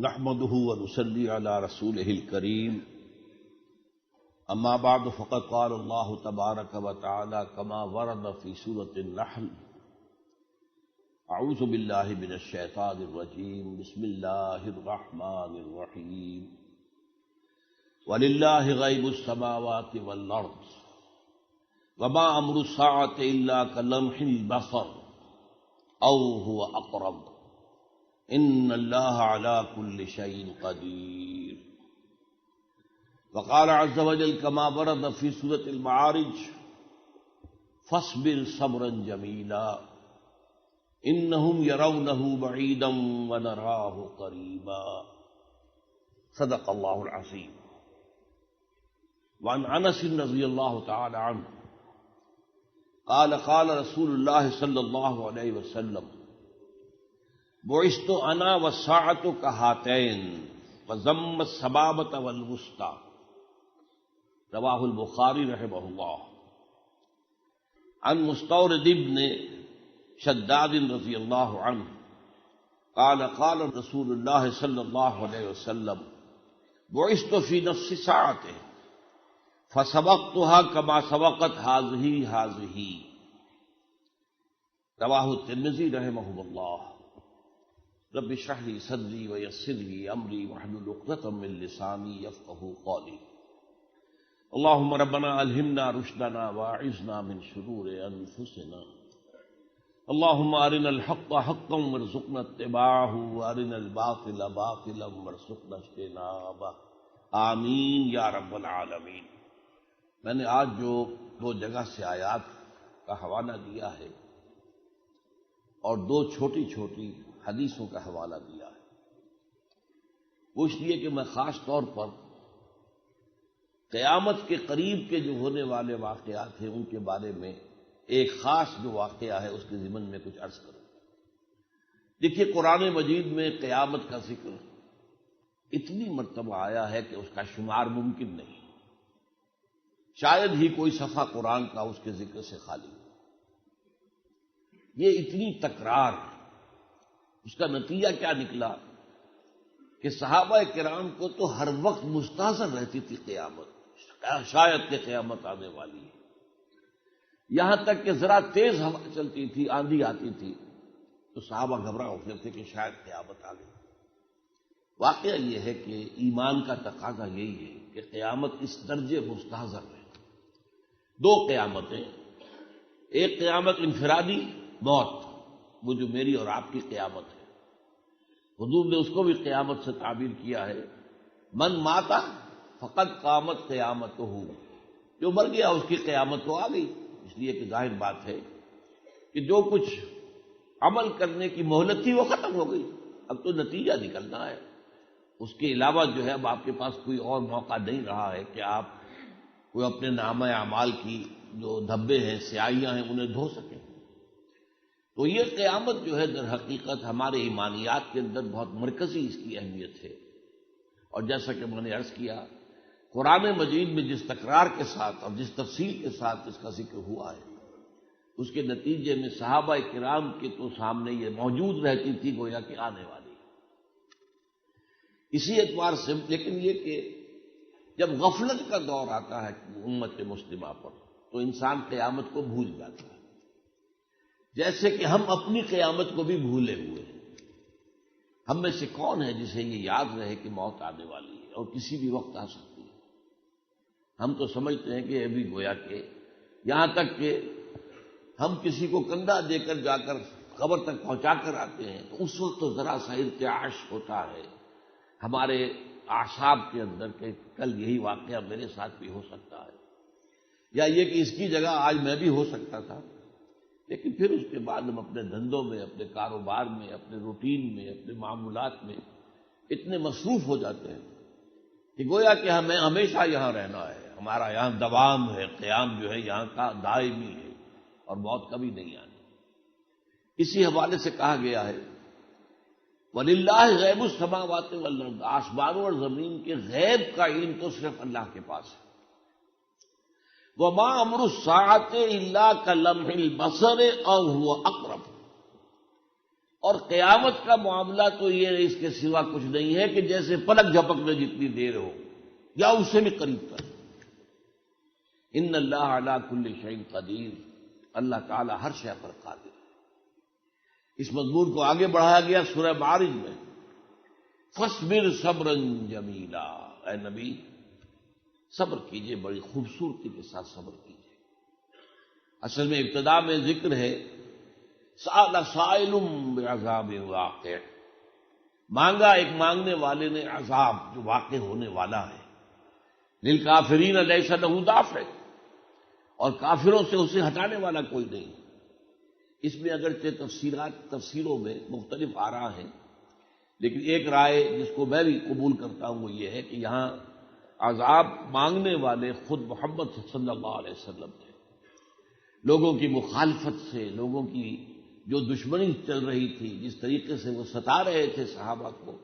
نحمده ونصلي على رسوله الكريم اما بعد فقد قال الله تبارك وتعالى كما ورد في سورة النحل اعوذ بالله من الشيطان الرجيم بسم الله الرحمن الرحيم ولله غيب السماوات والارض وما امر الساعة الا كلمح البصر او هو اقرب ان اللہ علی کل شیء قدیر وقال عز وجل كما ورد في سورة المعارج فاصبر صبرا جمیلا انہم يرونه بعیدا ونراه قریبا صدق اللہ العظیم. وعن انس رضی اللہ تعالی عنہ قال قال رسول اللہ صلی اللہ علیہ وسلم بعثت انا والساعة كهاتين وذم السبابة والوسطى رواہ البخاری رحمہ اللہ. عن مستورد ابن شداد رضی اللہ عنہ قال قال رسول اللہ صلی اللہ علیہ وسلم بعثت في نفس ساعته فسبقتها كما سبقت هذه رواہ الترمذی رحمہ اللہ. رب اشرح لي صدري ويسر لي امري واحلل عقدة من لساني يفقهوا قولي. اللهم ربنا الهمنا رشدنا واعذنا من شرور انفسنا. اللهم ارنا الحق حقا وارزقنا اتباعه وارنا الباطل باطلا وارزقنا اجتنابه. آمین یا رب العالمین. میں نے آج جو دو جگہ سے آیات کا حوالہ دیا ہے اور دو چھوٹی چھوٹی حدیثوں کا حوالہ دیا ہے، وہ اس لیے کہ میں خاص طور پر قیامت کے قریب کے جو ہونے والے واقعات ہیں ان کے بارے میں ایک خاص جو واقعہ ہے اس کے ضمن میں کچھ عرض کروں. دیکھیے، قرآن مجید میں قیامت کا ذکر اتنی مرتبہ آیا ہے کہ اس کا شمار ممکن نہیں. شاید ہی کوئی صفحہ قرآن کا اس کے ذکر سے خالی ہو. یہ اتنی تکرار، اس کا نتیجہ کیا نکلا کہ صحابہ کرام کو تو ہر وقت مستحضر رہتی تھی قیامت، شاید کہ قیامت آنے والی ہے. یہاں تک کہ ذرا تیز ہوا چلتی تھی، آندھی آتی تھی تو صحابہ گھبرا ہوتے تھے کہ شاید قیامت آ گئی. واقعہ یہ ہے کہ ایمان کا تقاضا یہی ہے کہ قیامت اس درجے مستحضر ہے. دو قیامتیں، ایک قیامت انفرادی موت، وہ جو میری اور آپ کی قیامت ہے. حضور نے اس کو بھی قیامت سے تعبیر کیا ہے، من ماتا فقد قامت قیامت ہو، جو مر گیا اس کی قیامت تو آ گئی. اس لیے کہ ظاہر بات ہے کہ جو کچھ عمل کرنے کی مہلت تھی وہ ختم ہو گئی، اب تو نتیجہ نکلنا ہے. اس کے علاوہ جو ہے اب آپ کے پاس کوئی اور موقع نہیں رہا ہے کہ آپ کوئی اپنے نامہ اعمال کی جو دھبے ہیں، سیاہیاں ہیں، انہیں دھو سکیں. تو یہ قیامت جو ہے در حقیقت ہمارے ایمانیات کے اندر بہت مرکزی اس کی اہمیت ہے. اور جیسا کہ میں نے عرض کیا، قرآن مجید میں جس تکرار کے ساتھ اور جس تفصیل کے ساتھ اس کا ذکر ہوا ہے، اس کے نتیجے میں صحابہ کرام کے تو سامنے یہ موجود رہتی تھی گویا کہ آنے والی. اسی اعتبار سے لیکن یہ کہ جب غفلت کا دور آتا ہے امت مسلمہ پر تو انسان قیامت کو بھول جاتا ہے، جیسے کہ ہم اپنی قیامت کو بھی بھولے ہوئے ہیں. ہم میں سے کون ہے جسے یہ یاد رہے کہ موت آنے والی ہے اور کسی بھی وقت آ سکتی ہے؟ ہم تو سمجھتے ہیں کہ ابھی گویا کہ یہاں تک کہ ہم کسی کو کندھا دے کر جا کر قبر تک پہنچا کر آتے ہیں تو اس وقت تو ذرا سا ارتعاش ہوتا ہے ہمارے اعصاب کے اندر کہ کل یہی واقعہ میرے ساتھ بھی ہو سکتا ہے، یا یہ کہ اس کی جگہ آج میں بھی ہو سکتا تھا. لیکن پھر اس کے بعد ہم اپنے دھندوں میں، اپنے کاروبار میں، اپنے روٹین میں، اپنے معمولات میں اتنے مصروف ہو جاتے ہیں کہ گویا کہ ہمیں ہمیشہ یہاں رہنا ہے، ہمارا یہاں دوام ہے، قیام جو ہے یہاں کا دائمی ہے اور موت کبھی نہیں آنی. اسی حوالے سے کہا گیا ہے وَلِلَّهِ غیب السماوات والارض، آسمانوں اور زمین کے غیب کا علم تو صرف اللہ کے پاس ہے. وَمَا أَمْرُ السَّاعَةِ إِلَّا كَلَمْحِ الْبَصَرِ أَوْ هُوَ أَقْرَبُ، اور قیامت کا معاملہ تو یہ اس کے سوا کچھ نہیں ہے کہ جیسے پلک جھپک میں جتنی دیر ہو یا اس سے بھی قریب تر. ان اللہ علی کل شیء قدیر، اللہ تعالی ہر شے پر قادر ہے. اس مضمون کو آگے بڑھایا گیا سورہ معارج میں، فاصبر صبرا جمیلا، اے نبی صبر کیجئے، بڑی خوبصورتی کے ساتھ صبر کیجئے. اصل میں ابتدا میں ذکر ہے سأل سائل بعذاب واقع، مانگا ایک مانگنے والے نے عذاب جو واقع ہونے والا ہے. للکافرین لیس لہ دافع، اور کافروں سے اسے ہٹانے والا کوئی نہیں. اس میں اگرچہ تفسیروں میں مختلف آراء ہیں، لیکن ایک رائے جس کو میں بھی قبول کرتا ہوں وہ یہ ہے کہ یہاں عذاب مانگنے والے خود محمد صلی اللہ علیہ وسلم تھے. لوگوں کی مخالفت سے، لوگوں کی جو دشمنی چل رہی تھی، جس طریقے سے وہ ستا رہے تھے صحابہ کو،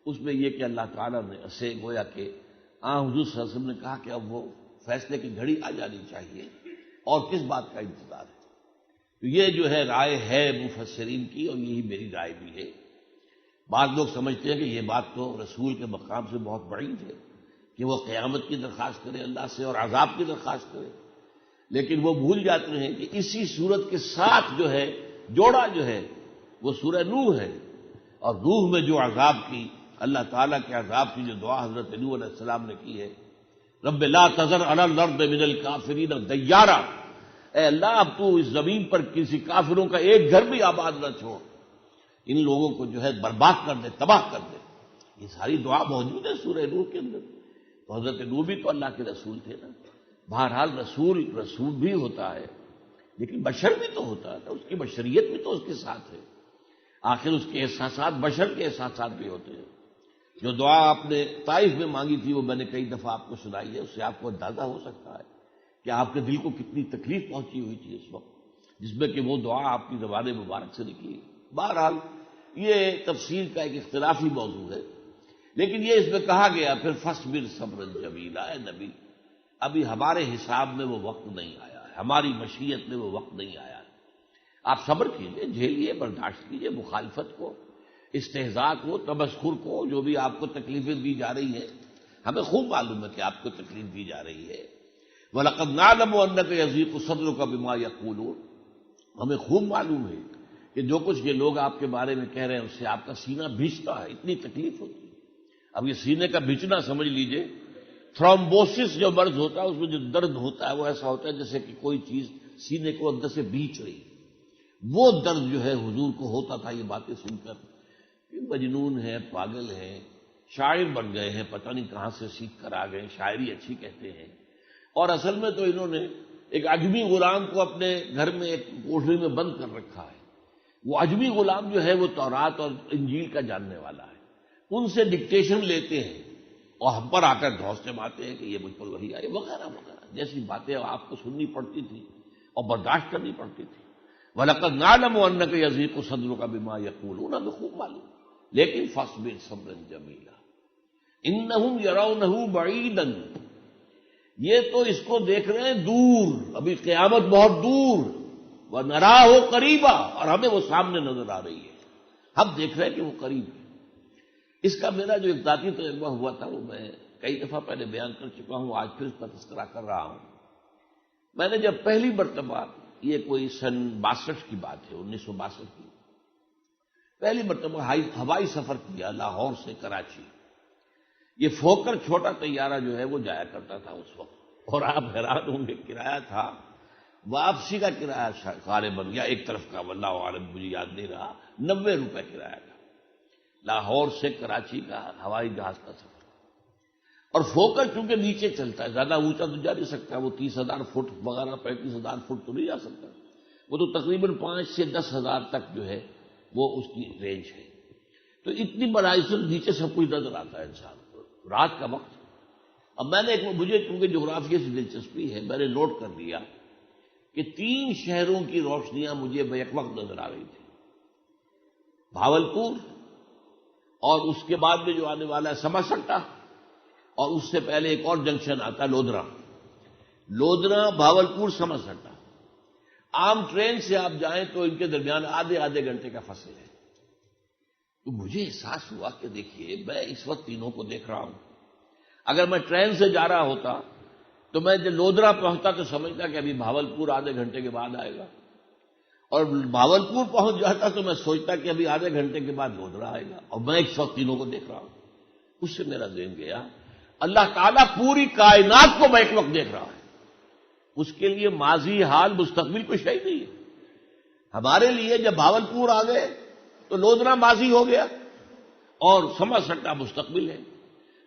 اس میں یہ کہ اللہ تعالیٰ نے اسے گویا کہ حضور صلی اللہ علیہ وسلم نے کہا کہ اب وہ فیصلے کی گھڑی آ جانی چاہیے اور کس بات کا انتظار ہے. تو یہ جو ہے رائے ہے مفسرین کی، اور یہی میری رائے بھی ہے. بعض لوگ سمجھتے ہیں کہ یہ بات تو رسول کے مقام سے بہت بعید ہے کہ وہ قیامت کی درخواست کرے اللہ سے اور عذاب کی درخواست کرے، لیکن وہ بھول جاتے ہیں کہ اسی صورت کے ساتھ جو ہے جوڑا جو ہے وہ سورہ نوح ہے، اور نوح میں جو عذاب کی اللہ تعالیٰ کے عذاب کی جو دعا حضرت نوح علیہ السلام نے کی ہے، رب لا تذر علی الارض من الکافرین دیارا، اے اللہ اب تو اس زمین پر کسی کافروں کا ایک گھر بھی آباد نہ چھوڑ، ان لوگوں کو جو ہے برباد کر دے، تباہ کر دے. یہ ساری دعا موجود ہے سورہ نوح کے اندر. تو حضرت نوح بھی تو اللہ کے رسول تھے نا. بہرحال رسول بھی ہوتا ہے، لیکن بشر بھی تو ہوتا ہے، اس کی بشریت بھی تو اس کے ساتھ ہے. آخر اس کے احساسات بشر کے احساسات بھی ہوتے ہیں. جو دعا آپ نے طائف میں مانگی تھی وہ میں نے کئی دفعہ آپ کو سنائی ہے، اس سے آپ کو اندازہ ہو سکتا ہے کہ آپ کے دل کو کتنی تکلیف پہنچی ہوئی تھی اس وقت، جس میں کہ وہ دعا آپ کی زبان مبارک سے نکلی. بہرحال یہ تفسیر کا ایک اختلافی موضوع ہے، لیکن یہ اس میں کہا گیا پھر فاصبر صبرا جمیلا، اے نبی ابھی ہمارے حساب میں وہ وقت نہیں آیا ہے، ہماری مشیت میں وہ وقت نہیں آیا ہے. آپ صبر کیجئے، جھیلیے، برداشت کیجئے مخالفت کو، استہزاء کو، تمسخر کو، جو بھی آپ کو تکلیفیں دی جا رہی ہیں. ہمیں خوب معلوم ہے کہ آپ کو تکلیف دی جا رہی ہے. وَلَقَدْ نَعْلَمُ أَنَّكَ يَضِيقُ صَدْرُكَ بِمَا يَقُولُونَ، ہمیں خوب معلوم ہے کہ جو کچھ یہ لوگ آپ کے بارے میں کہہ رہے ہیں اس سے آپ کا سینہ بھیجتا ہے، اتنی تکلیف ہوتی ہے. اب یہ سینے کا بھیجنا سمجھ لیجئے، تھرومبوسس جو مرض ہوتا ہے اس میں جو درد ہوتا ہے وہ ایسا ہوتا ہے جیسے کہ کوئی چیز سینے کو اندر سے بھیج رہی. وہ درد جو ہے حضور کو ہوتا تھا یہ باتیں سن کر. مجنون ہیں، پاگل ہیں، شاعر بن گئے ہیں، پتہ نہیں کہاں سے سیکھ کر آ گئے، شاعری اچھی کہتے ہیں. اور اصل میں تو انہوں نے ایک عجمی غلام کو اپنے گھر میں ایک کوٹھری میں بند کر رکھا ہے. وہ عجمی غلام جو ہے وہ تورات اور انجیل کا جاننے والا ہے. ان سے ڈکٹیشن لیتے ہیں اور ہم پر آ کر دھوستے مارتے ہیں کہ یہ مجھ پر وحی آئی وغیرہ وغیرہ جیسی باتیں آپ کو سننی پڑتی تھی اور برداشت کرنی پڑتی تھی. وَلَقَدْ نَعْلَمُ أَنَّكَ يَضِيقُ صَدْرُكَ بِمَا يَقُولُونَ، ہمیں خوب معلوم، لیکن فاصبر صبرا جمیلا انہم یرونہ بعیدا، یہ تو اس کو دیکھ رہے ہیں دور، ابھی قیامت بہت دور، وَنَرَاهُ قَرِيبًا، اور ہمیں وہ سامنے نظر آ رہی ہے، ہم دیکھ رہے ہیں کہ وہ قریب ہے. اس کا میرا جو ایک ذاتی تجربہ ہوا تھا وہ میں کئی دفعہ پہلے بیان کر چکا ہوں، آج پھر اس کا تذکرہ کر رہا ہوں. میں نے جب پہلی مرتبہ، یہ کوئی سن 62 کی بات ہے، 1962 کی، پہلی مرتبہ ہوائی سفر کیا لاہور سے کراچی. یہ فوکر چھوٹا طیارہ جو ہے وہ جایا کرتا تھا اس وقت، اور آپ حیران ہوں گے کرایہ تھا، واپسی کا کرایہ غالباً یا ایک طرف کا واللہ عالم مجھے یاد نہیں رہا، 90 روپے کرایہ تھا لاہور سے کراچی کا ہوائی جہاز کا سفر. اور فوکر چونکہ نیچے چلتا ہے، زیادہ اونچا تو جا نہیں سکتا، وہ 30,000 فٹ وغیرہ 35,000 فٹ تو نہیں جا سکتا، وہ تو تقریباً 5 سے 10,000 تک جو ہے وہ اس کی رینج ہے. تو اتنی بڑائی سے نیچے سب کچھ نظر آتا ہے انسان کو رات کا وقت. اب میں نے مجھے چونکہ جغرافیہ سے دلچسپی ہے، میں نے نوٹ کر لیا کہ 3 شہروں کی روشنیاں مجھے بیک وقت نظر آ رہی تھی، بھاولپور، اور اس کے بعد میں جو آنے والا ہے سماسٹا، اور اس سے پہلے ایک اور جنکشن آتا ہے لودھرا بھاولپور سماسٹا. عام ٹرین سے آپ جائیں تو ان کے درمیان آدھے گھنٹے کا فاصلہ ہے. تو مجھے احساس ہوا کہ دیکھیے میں اس وقت تینوں کو دیکھ رہا ہوں. اگر میں ٹرین سے جا رہا ہوتا تو میں جب لودھرا پہنچتا تو سمجھتا کہ ابھی بھاولپور آدھے گھنٹے کے بعد آئے گا، اور بھاولپور پہنچ جاتا تو میں سوچتا کہ ابھی آدھے گھنٹے کے بعد لودھرا آئے گا، اور میں اس وقت تینوں کو دیکھ رہا ہوں. اس سے میرا ذہن گیا اللہ تعالیٰ پوری کائنات کو میں ایک وقت دیکھ رہا ہوں. اس کے لیے ماضی، حال، مستقبل کوئی شے نہیں ہے. ہمارے لیے جب بھاولپور آ گئے تو لودھرا ماضی ہو گیا اور سما سٹا مستقبل ہے،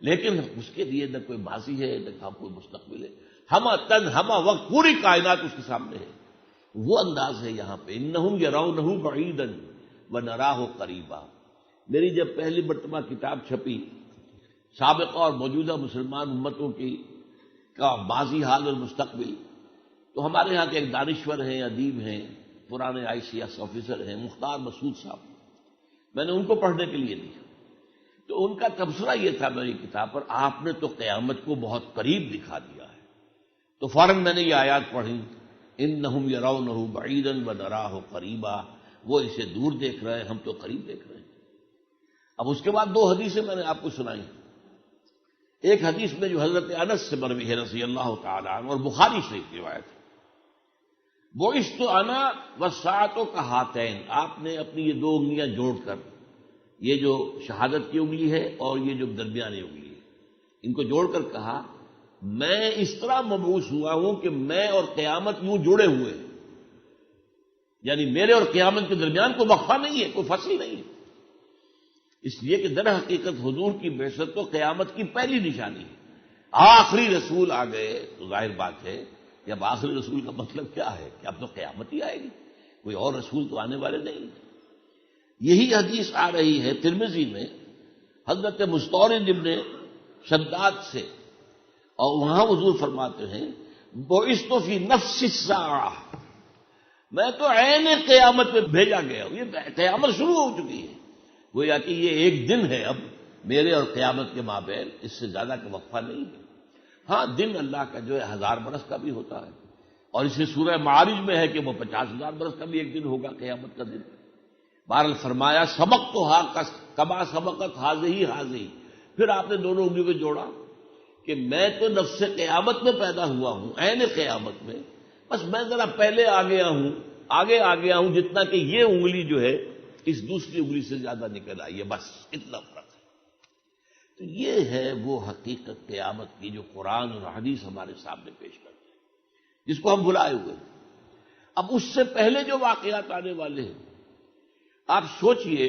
لیکن اس کے لیے نہ کوئی ماضی ہے نہ کوئی مستقبل ہے. ہمہ تن ہمہ وقت پوری کائنات اس کے سامنے ہے. وہ انداز ہے یہاں پہ انہم یرونہ بعیدا ونراہ قریبا. میری جب پہلی مرتبہ کتاب چھپی سابقہ اور موجودہ مسلمان امتوں کی کا ماضی، حال اور مستقبل، تو ہمارے یہاں کے ایک دانشور ہیں، ادیب ہیں، پرانے آئی سی ایس آفیسر ہیں، مختار مسعود صاحب، میں نے ان کو پڑھنے کے لیے دی. تو ان کا تبصرہ یہ تھا میری کتاب پر، آپ نے تو قیامت کو بہت قریب دکھا دیا ہے. تو فوراً میں نے یہ آیات پڑھی انہم یرونہ بعیدا ونراہ قریبا. وہ اسے دور دیکھ رہے ہیں، ہم تو قریب دیکھ رہے ہیں. اب اس کے بعد دو حدیثیں میں نے آپ کو سنائی. ایک حدیث میں جو حضرت انس سے مروی ہے رضی اللہ تعالی عنہ اور بخاری شریف کی روایت ہے، بعثت انا والساعۃ کہاتین. آپ نے اپنی یہ دو انگلیاں جوڑ کر، یہ جو شہادت کی انگلی ہے اور یہ جو درمیانی انگلی ہے، ان کو جوڑ کر کہا میں اس طرح مبعوث ہوا ہوں کہ میں اور قیامت یوں جڑے ہوئے ہیں، یعنی میرے اور قیامت کے درمیان کوئی وقفہ نہیں ہے، کوئی فصل نہیں ہے. اس لیے کہ در حقیقت حضور کی بعثت تو قیامت کی پہلی نشانی ہے. آخری رسول آ گئے تو ظاہر بات ہے کہ اب آخری رسول کا مطلب کیا ہے کہ اب تو قیامت ہی آئے گی، کوئی اور رسول تو آنے والے نہیں. یہی حدیث آ رہی ہے ترمذی میں حضرت مستورد ابن شداد سے، اور وہاں حضور فرماتے ہیں بعثت فی نفس الساعہ، میں تو عین قیامت میں بھیجا گیا ہوں. یہ قیامت شروع ہو چکی ہے، گویا کہ یہ ایک دن ہے اب میرے اور قیامت کے مابین، اس سے زیادہ کا وقفہ نہیں ہے. ہاں دن اللہ کا جو ہے 1000 برس کا بھی ہوتا ہے، اور اس میں سورہ معارج میں ہے کہ وہ 50,000 برس کا بھی ایک دن ہوگا قیامت کا دن. بہرحال فرمایا سبقتھا کما سبقت ہذہ ہذہ. پھر آپ نے دونوں انگلیوں کو جوڑا کہ میں تو نفس قیامت میں پیدا ہوا ہوں، عین قیامت میں، بس میں ذرا پہلے آ گیا ہوں جتنا کہ یہ انگلی جو ہے اس دوسری انگلی سے زیادہ نکل آئی ہے، بس اتنا فرق ہے. تو یہ ہے وہ حقیقت قیامت کی جو قرآن اور حدیث ہمارے سامنے پیش کرتے ہیں، جس کو ہم بھلائے ہوئے ہیں. اب اس سے پہلے جو واقعات آنے والے ہیں، آپ سوچئے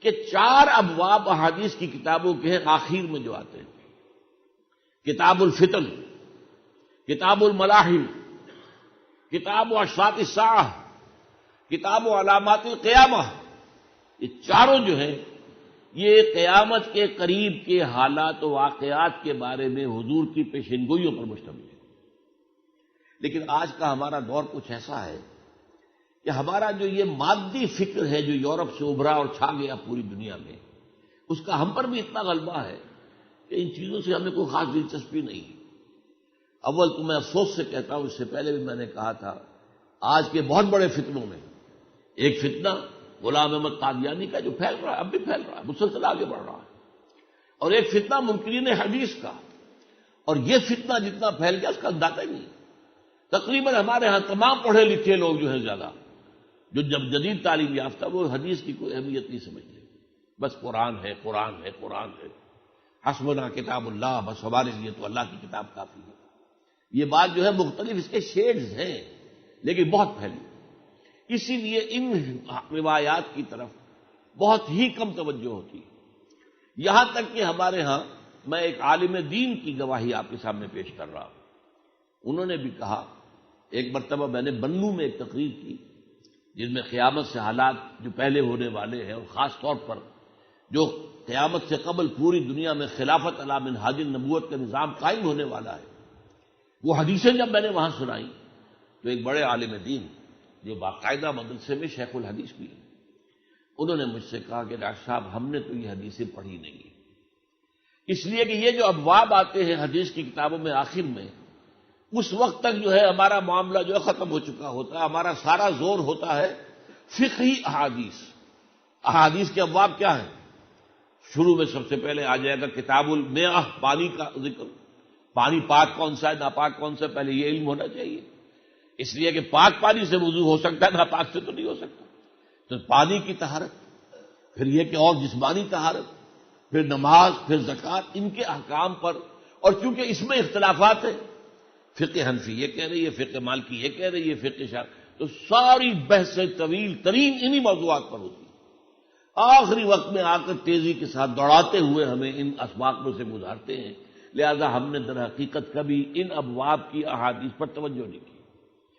کہ 4 ابواب احادیث کی کتابوں کے ہیں آخر میں جو آتے ہیں، کتاب الفتن، کتاب الملاحم، کتاب اشراط الساعہ، کتاب علامات القیامہ. یہ چاروں جو ہیں یہ قیامت کے قریب کے حالات و واقعات کے بارے میں حضور کی پیشنگوئیوں پر مشتمل ہے. لیکن آج کا ہمارا دور کچھ ایسا ہے کہ ہمارا جو یہ مادی فکر ہے جو یورپ سے ابھرا اور چھا گیا پوری دنیا میں، اس کا ہم پر بھی اتنا غلبہ ہے کہ ان چیزوں سے ہمیں کوئی خاص دلچسپی نہیں. اول تو میں افسوس سے کہتا ہوں، اس سے پہلے بھی میں نے کہا تھا، آج کے بہت بڑے فتنوں میں ایک فتنہ غلام احمد قادیانی کا جو پھیل رہا ہے، اب بھی پھیل رہا ہے، مسلسل آگے بڑھ رہا ہے، اور ایک فتنہ منکرین حدیث کا. اور یہ فتنہ جتنا پھیل گیا اس کا اندازہ ہی نہیں. تقریباً ہمارے ہاں تمام پڑھے لکھے لوگ جو ہیں زیادہ، جو جب جدید تعلیم یافتہ، وہ حدیث کی کوئی اہمیت نہیں سمجھتے. بس قرآن ہے، قرآن ہے، قرآن ہے، حسبنا کتاب اللہ، بس ہمارے لیے تو اللہ کی کتاب کافی ہے. یہ بات جو ہے مختلف اس کے شیڈز ہیں لیکن بہت پھیلی. اسی لیے ان روایات کی طرف بہت ہی کم توجہ ہوتی ہے. یہاں تک کہ ہمارے ہاں، میں ایک عالم دین کی گواہی آپ کے سامنے پیش کر رہا ہوں. انہوں نے بھی کہا، ایک مرتبہ میں نے بنو میں ایک تقریر کی جن میں قیامت سے حالات جو پہلے ہونے والے ہیں، اور خاص طور پر جو قیامت سے قبل پوری دنیا میں خلافت علی منہاج النبوت کا نظام قائم ہونے والا ہے، وہ حدیثیں جب میں نے وہاں سنائی تو ایک بڑے عالم دین جو باقاعدہ مدرسے میں شیخ الحدیث بھی ہیں، انہوں نے مجھ سے کہا کہ ڈاکٹر صاحب ہم نے تو یہ حدیثیں پڑھی نہیں ہیں، اس لیے کہ یہ جو ابواب آتے ہیں حدیث کی کتابوں میں آخر میں، اس وقت تک جو ہے ہمارا معاملہ جو ہے ختم ہو چکا ہوتا ہے. ہمارا سارا زور ہوتا ہے فقہی احادیث، احادیث کے ابواب کیا ہیں؟ شروع میں سب سے پہلے آ جائے گا کتاب المیہ، پانی کا ذکر، پانی پاک کون سا ہے ناپاک کون سا ہے، پہلے یہ علم ہونا چاہیے، اس لیے کہ پاک پانی سے وضو ہو سکتا ہے، ناپاک سے تو نہیں ہو سکتا۔ تو پانی کی طہارت، پھر یہ کہ اور جسمانی طہارت، پھر نماز، پھر زکوٰۃ، ان کے احکام پر، اور چونکہ اس میں اختلافات ہیں، فقہ حنفی یہ کہہ رہی ہے، فقہ مالکی یہ کہہ رہی ہے، فقہ شافعی، تو ساری بحثیں طویل ترین انہی موضوعات پر ہوتی ہیں۔ آخری وقت میں آ کر تیزی کے ساتھ دوڑاتے ہوئے ہمیں ان اسباق میں سے گزارتے ہیں، لہذا ہم نے در حقیقت کبھی ان ابواب کی احادیث پر توجہ نہیں کی۔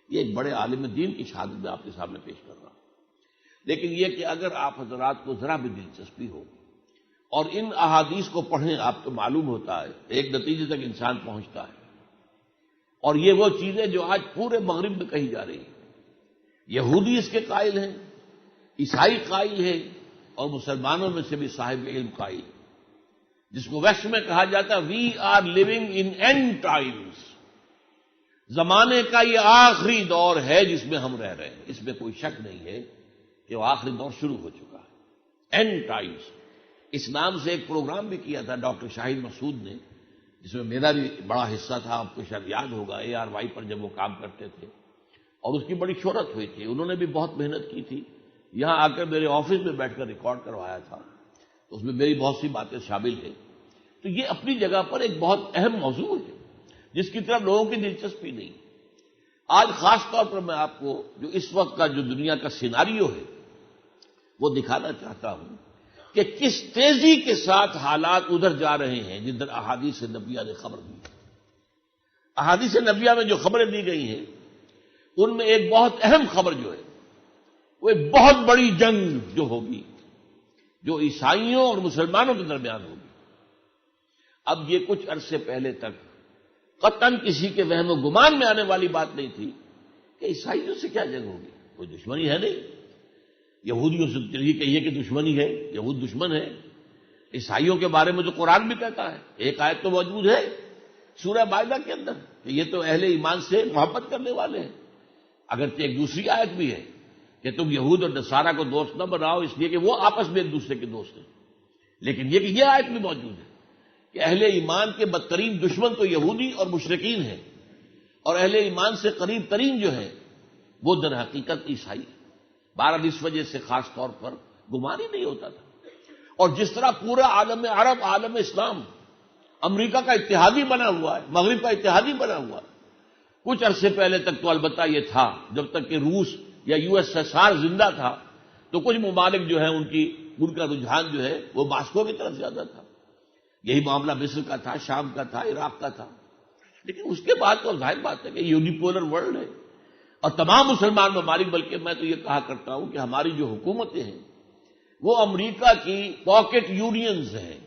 یہ ایک بڑے عالم دین کی شہادت میں آپ کے سامنے پیش کر رہا ہوں۔ لیکن یہ کہ اگر آپ حضرات کو ذرا بھی دلچسپی ہو اور ان احادیث کو پڑھیں، آپ کو معلوم ہوتا ہے ایک نتیجے تک انسان پہنچتا ہے، اور یہ وہ چیزیں جو آج پورے مغرب میں کہی جا رہی ہیں، یہودی اس کے قائل ہیں، عیسائی قائل ہیں، اور مسلمانوں میں سے بھی صاحب علم قائل، جس کو ویسٹ میں کہا جاتا ہے we are living in end times, زمانے کا یہ آخری دور ہے جس میں ہم رہ رہے ہیں، اس میں کوئی شک نہیں ہے کہ وہ آخری دور شروع ہو چکا ہے، اینڈ ٹائمز۔ اس نام سے ایک پروگرام بھی کیا تھا ڈاکٹر شاہد مسعود نے، جس میں میرا بھی بڑا حصہ تھا، آپ کو شاید یاد ہوگا، ARY پر جب وہ کام کرتے تھے، اور اس کی بڑی شہرت ہوئی تھی، انہوں نے بھی بہت محنت کی تھی، یہاں آ کر میرے آفس میں بیٹھ کر ریکارڈ کروایا تھا، اس میں میری بہت سی باتیں شامل ہیں۔ تو یہ اپنی جگہ پر ایک بہت اہم موضوع ہے جس کی طرف لوگوں کی دلچسپی نہیں۔ آج خاص طور پر میں آپ کو جو اس وقت کا جو دنیا کا سیناریو ہے وہ دکھانا چاہتا ہوں کہ کس تیزی کے ساتھ حالات ادھر جا رہے ہیں جدھر احادیث نبویہ نے خبر دی۔ احادیث نبویہ میں جو خبریں دی گئی ہیں ان میں ایک بہت اہم خبر جو ہے وہ ایک بہت بڑی جنگ جو ہوگی، جو عیسائیوں اور مسلمانوں کے درمیان ہوگی۔ اب یہ کچھ عرصے پہلے تک قطعاً کسی کے وہم و گمان میں آنے والی بات نہیں تھی کہ عیسائیوں سے کیا جنگ ہوگی، کوئی دشمنی ہے نہیں، یہودیوں سے یہ کہیے کہ دشمنی ہے، یہود دشمن ہے، عیسائیوں کے بارے میں تو قرآن بھی کہتا ہے، ایک آیت تو موجود ہے سورہ مائدہ کے اندر کہ یہ تو اہل ایمان سے محبت کرنے والے ہیں، اگرچہ ایک دوسری آیت بھی ہے کہ تم یہود اور نصارہ کو دوست نہ بناؤ اس لیے کہ وہ آپس میں ایک دوسرے کے دوست ہیں، لیکن یہ آیت بھی موجود ہے کہ اہل ایمان کے بدترین دشمن تو یہودی اور مشرکین ہیں، اور اہل ایمان سے قریب ترین جو ہے وہ در حقیقت عیسائی ہے۔ بہرحال اس وجہ سے خاص طور پر گمان ہی نہیں ہوتا تھا، اور جس طرح پورا عالم عرب، عالم اسلام امریکہ کا اتحادی بنا ہوا ہے، مغرب کا اتحادی بنا ہوا ہے، کچھ عرصے پہلے تک تو البتہ یہ تھا جب تک کہ روس یا USSR زندہ تھا تو کچھ ممالک جو ہیں ان کا رجحان جو ہے وہ ماسکو کی طرف زیادہ تھا، یہی معاملہ مصر کا تھا، شام کا تھا، عراق کا تھا، لیکن اس کے بعد تو ظاہر بات ہے کہ یونیپولر ورلڈ ہے، اور تمام مسلمان ممالک، بلکہ میں تو یہ کہا کرتا ہوں کہ ہماری جو حکومتیں ہیں وہ امریکہ کی پاکٹ یونینز ہیں،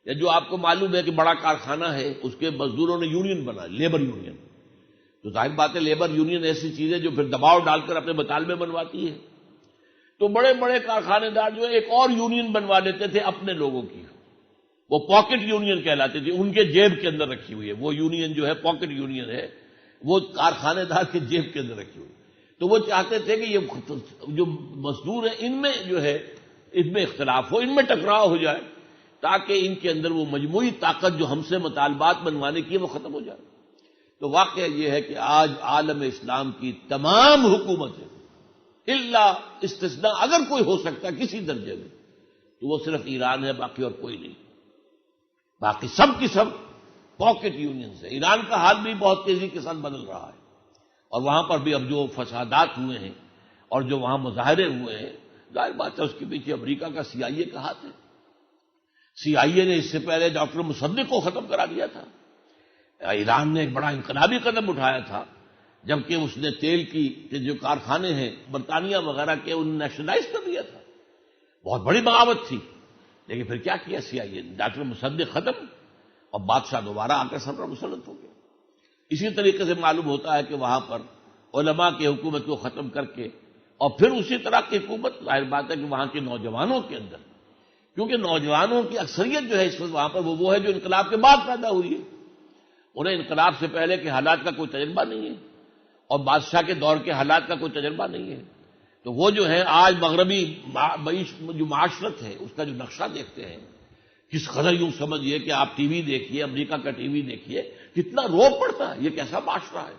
یا جو آپ کو معلوم ہے کہ بڑا کارخانہ ہے اس کے مزدوروں نے یونین بنا، لیبر یونین، تو ظاہر بات ہے لیبر یونین ایسی چیز ہے جو پھر دباؤ ڈال کر اپنے مطالبے بنواتی ہے، تو بڑے بڑے کارخانے دار جو ہے ایک اور یونین بنوا لیتے تھے اپنے لوگوں کی، وہ پاکٹ یونین کہلاتی تھی، ان کے جیب کے اندر رکھی ہوئی ہے وہ یونین جو ہے، پاکٹ یونین ہے، وہ کارخانے دار کے جیب کے اندر رکھی ہوئی، تو وہ چاہتے تھے کہ یہ جو مزدور ہیں ان میں جو ہے ان میں اختلاف ہو، ان میں ٹکراؤ ہو جائے، تاکہ ان کے اندر وہ مجموعی طاقت جو ہم سے مطالبات بنوانے کی ہے وہ ختم ہو جائے۔ تو واقعہ یہ ہے کہ آج عالم اسلام کی تمام حکومتیں الا استثناء اگر کوئی ہو سکتا ہے کسی درجے میں تو وہ صرف ایران ہے، باقی اور کوئی نہیں، باقی سب کی سب پاکٹ یونینز ہے۔ ایران کا حال بھی بہت تیزی کے ساتھ بدل رہا ہے، اور وہاں پر بھی اب جو فسادات ہوئے ہیں اور جو وہاں مظاہرے ہوئے ہیں، ظاہر بات ہے اس کے پیچھے امریکہ کا CIA کا ہاتھ ہے۔ CIA نے اس سے پہلے ڈاکٹر مصدق کو ختم کرا دیا تھا، ایران نے ایک بڑا انقلابی قدم اٹھایا تھا جبکہ اس نے تیل کی جو کارخانے ہیں برطانیہ وغیرہ کے ان نیشنلائز کر دیا تھا، بہت بڑی بغاوت تھی، لیکن پھر کیا کیا CIA نے، ڈاکٹر مصدق ختم اور بادشاہ دوبارہ آ کر سر پر مسلط ہو گیا۔ اسی طریقے سے معلوم ہوتا ہے کہ وہاں پر علماء کی حکومت کو ختم کر کے اور پھر اسی طرح کی حکومت، ظاہر بات ہے کہ وہاں کے نوجوانوں کے اندر، کیونکہ نوجوانوں کی اکثریت جو ہے اس وقت وہاں پر وہ ہے جو انقلاب کے بعد پیدا ہوئی ہے، انہیں انقلاب سے پہلے کے حالات کا کوئی تجربہ نہیں ہے اور بادشاہ کے دور کے حالات کا کوئی تجربہ نہیں ہے، تو وہ جو ہے آج مغربی جو معاشرت ہے اس کا جو نقشہ دیکھتے ہیں، کس قدر یوں سمجھیے کہ آپ ٹی وی دیکھیے، امریکہ کا ٹی وی دیکھیے، کتنا روب پڑتا ہے، یہ کیسا معاشرہ ہے،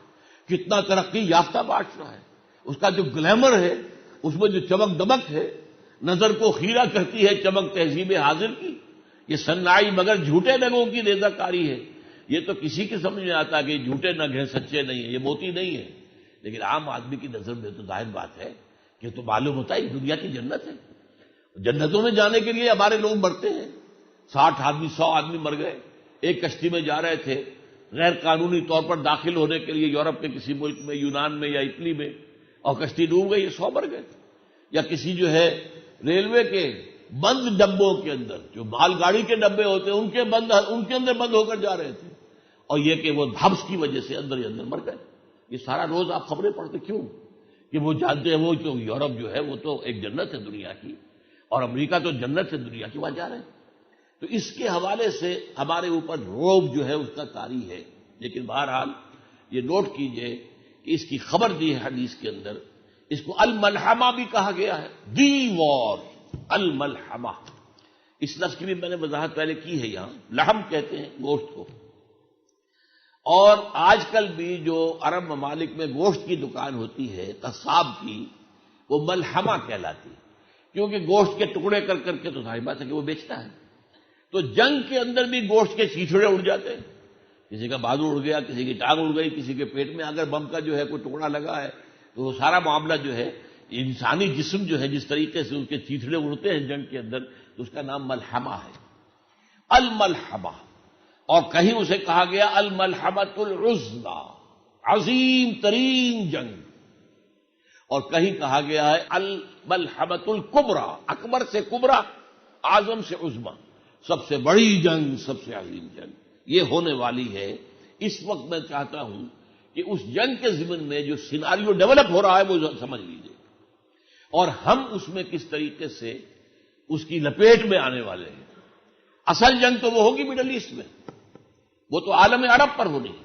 کتنا ترقی یافتہ معاشرہ ہے، اس کا جو گلیمر ہے، اس میں جو چمک دمک ہے، نظر کو خیرہ کرتی ہے چمک تہذیب حاضر کی، یہ صنائی مگر جھوٹے نگوں کی ریزہ کاری ہے۔ یہ تو کسی کی سمجھ میں آتا کہ جھوٹے نگ ہیں، سچے نہیں ہیں، یہ موتی نہیں ہے، لیکن عام آدمی کی نظر میں تو ظاہر بات ہے کہ تو معلوم ہوتا ہے یہ دنیا کی جنت ہے۔ جنتوں میں جانے کے لیے ہمارے لوگ مرتے ہیں، 60 آدمی 100 آدمی مر گئے، ایک کشتی میں جا رہے تھے غیر قانونی طور پر داخل ہونے کے لیے یورپ کے کسی ملک میں، یونان میں یا اٹلی میں، اور کشتی ڈوب گئی، 100 مر گئے۔ یا کسی جو ہے ریلوے کے بند ڈبوں کے اندر، جو مال گاڑی کے ڈبے ہوتے ہیں ان کے اندر بند ہو کر جا رہے تھے، اور یہ کہ وہ دھبس کی وجہ سے اندر ہی اندر مر گئے۔ یہ سارا روز آپ خبریں پڑھتے کیوں؟ کہ وہ جانتے ہیں وہ تو یورپ جو ہے وہ تو ایک جنت ہے دنیا کی، اور امریکہ تو جنت ہے دنیا کی، وہاں جا رہے ہیں۔ تو اس کے حوالے سے ہمارے اوپر روب جو ہے اس کا طاری ہے۔ لیکن بہرحال یہ نوٹ کیجئے کہ اس کی خبر دی ہے حدیث کے اندر، اس کو الملحمہ بھی کہا گیا ہے، دی وار، الملحمہ۔ اس لفظ کی بھی میں نے وضاحت پہلے کی ہے، یہاں لحم کہتے ہیں گوشت کو، اور آج کل بھی جو عرب ممالک میں گوشت کی دکان ہوتی ہے قصاب کی، وہ ملحمہ کہلاتی ہے، کیونکہ گوشت کے ٹکڑے کر کر کے تو ظاہر بات ہے کہ وہ بیچتا ہے۔ تو جنگ کے اندر بھی گوشت کے چیچڑے اڑ جاتے ہیں، کسی کا بازو اڑ گیا، کسی کی ٹانگ اڑ گئی، کسی کے پیٹ میں اگر بم کا جو ہے کوئی ٹکڑا لگا ہے، تو وہ سارا معاملہ جو ہے انسانی جسم جو ہے جس طریقے سے اس کے چیچڑے اڑتے ہیں جنگ کے اندر، تو اس کا نام ملحمہ ہے، الملحمہ۔ اور کہیں اسے کہا گیا الملحمۃ العظمی، عظیم ترین جنگ، اور کہیں کہا گیا ہے الملحمۃ الکبریٰ، اکبر سے کبریٰ، اعظم سے عظمی، سب سے بڑی جنگ، سب سے عظیم جنگ یہ ہونے والی ہے۔ اس وقت میں چاہتا ہوں کہ اس جنگ کے ضمن میں جو سیناریو ڈیولپ ہو رہا ہے وہ سمجھ لیجیے، اور ہم اس میں کس طریقے سے اس کی لپیٹ میں آنے والے ہیں۔ اصل جنگ تو وہ ہوگی مڈل ایسٹ میں، وہ تو عالم عرب پر ہونی ہے،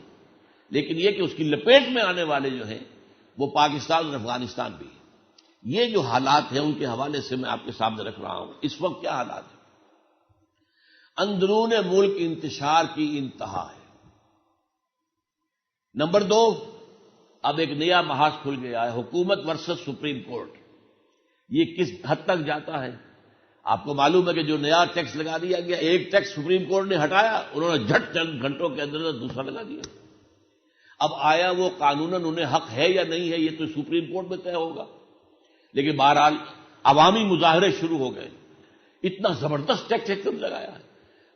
لیکن یہ کہ اس کی لپیٹ میں آنے والے جو ہیں وہ پاکستان اور افغانستان بھی ہیں۔ یہ جو حالات ہیں ان کے حوالے سے میں آپ کے سامنے رکھ رہا ہوں۔ اس وقت کیا حالات ہیں؟ اندرون ملک انتشار کی انتہا ہے۔ نمبر 2، اب ایک نیا محاذ کھل گیا ہے، حکومت ورسس سپریم کورٹ۔ یہ کس حد تک جاتا ہے؟ آپ کو معلوم ہے کہ جو نیا ٹیکس لگا دیا گیا، ایک ٹیکس سپریم کورٹ نے ہٹایا، انہوں نے جھٹ چند گھنٹوں کے اندر دوسرا لگا دیا۔ اب آیا وہ قانوناً انہیں حق ہے یا نہیں ہے، یہ تو سپریم کورٹ میں طے ہوگا، لیکن بہرحال عوامی مظاہرے شروع ہو گئے۔ اتنا زبردست ٹیکس ایک دم لگایا ہے،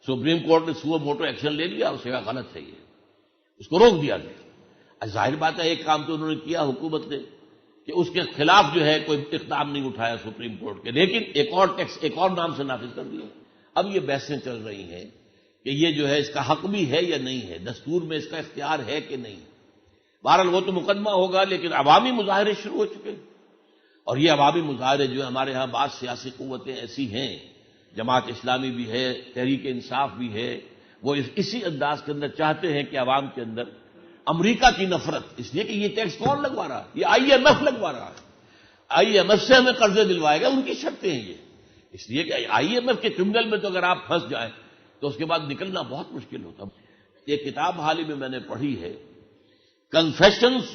سپریم کورٹ نے سو موٹو ایکشن لے لیا، اسے کہا غلط ہے، یہ اس کو روک دیا گیا۔ ظاہر بات ہے ایک کام تو انہوں نے کیا حکومت نے کہ اس کے خلاف جو ہے کوئی اقدام نہیں اٹھایا سپریم کورٹ کے، لیکن ایک اور ٹیکس ایک اور نام سے نافذ کر دیا۔ اب یہ بحثیں چل رہی ہیں کہ یہ جو ہے اس کا حق بھی ہے یا نہیں ہے، دستور میں اس کا اختیار ہے کہ نہیں۔ بہرحال وہ تو مقدمہ ہوگا، لیکن عوامی مظاہرے شروع ہو چکے ہیں، اور یہ عوامی مظاہرے جو ہمارے ہاں بعض سیاسی قوتیں ایسی ہیں، جماعت اسلامی بھی ہے، تحریک انصاف بھی ہے، وہ اسی انداز کے اندر چاہتے ہیں کہ عوام کے اندر امریکہ کی نفرت، اس لیے کہ یہ ٹیکس کون لگوا رہا ہے؟ یہ آئی ایم ایف لگوا رہا ہے، آئی ایم ایف سے ہمیں قرضے دلوائے گا، ان کی شرطیں ہیں یہ، اس لیے کہ آئی ایم ایف کے چنگل میں تو اگر آپ پھنس جائیں تو اس کے بعد نکلنا بہت مشکل ہوتا۔ یہ کتاب حال ہی میں نے پڑھی ہے، confessions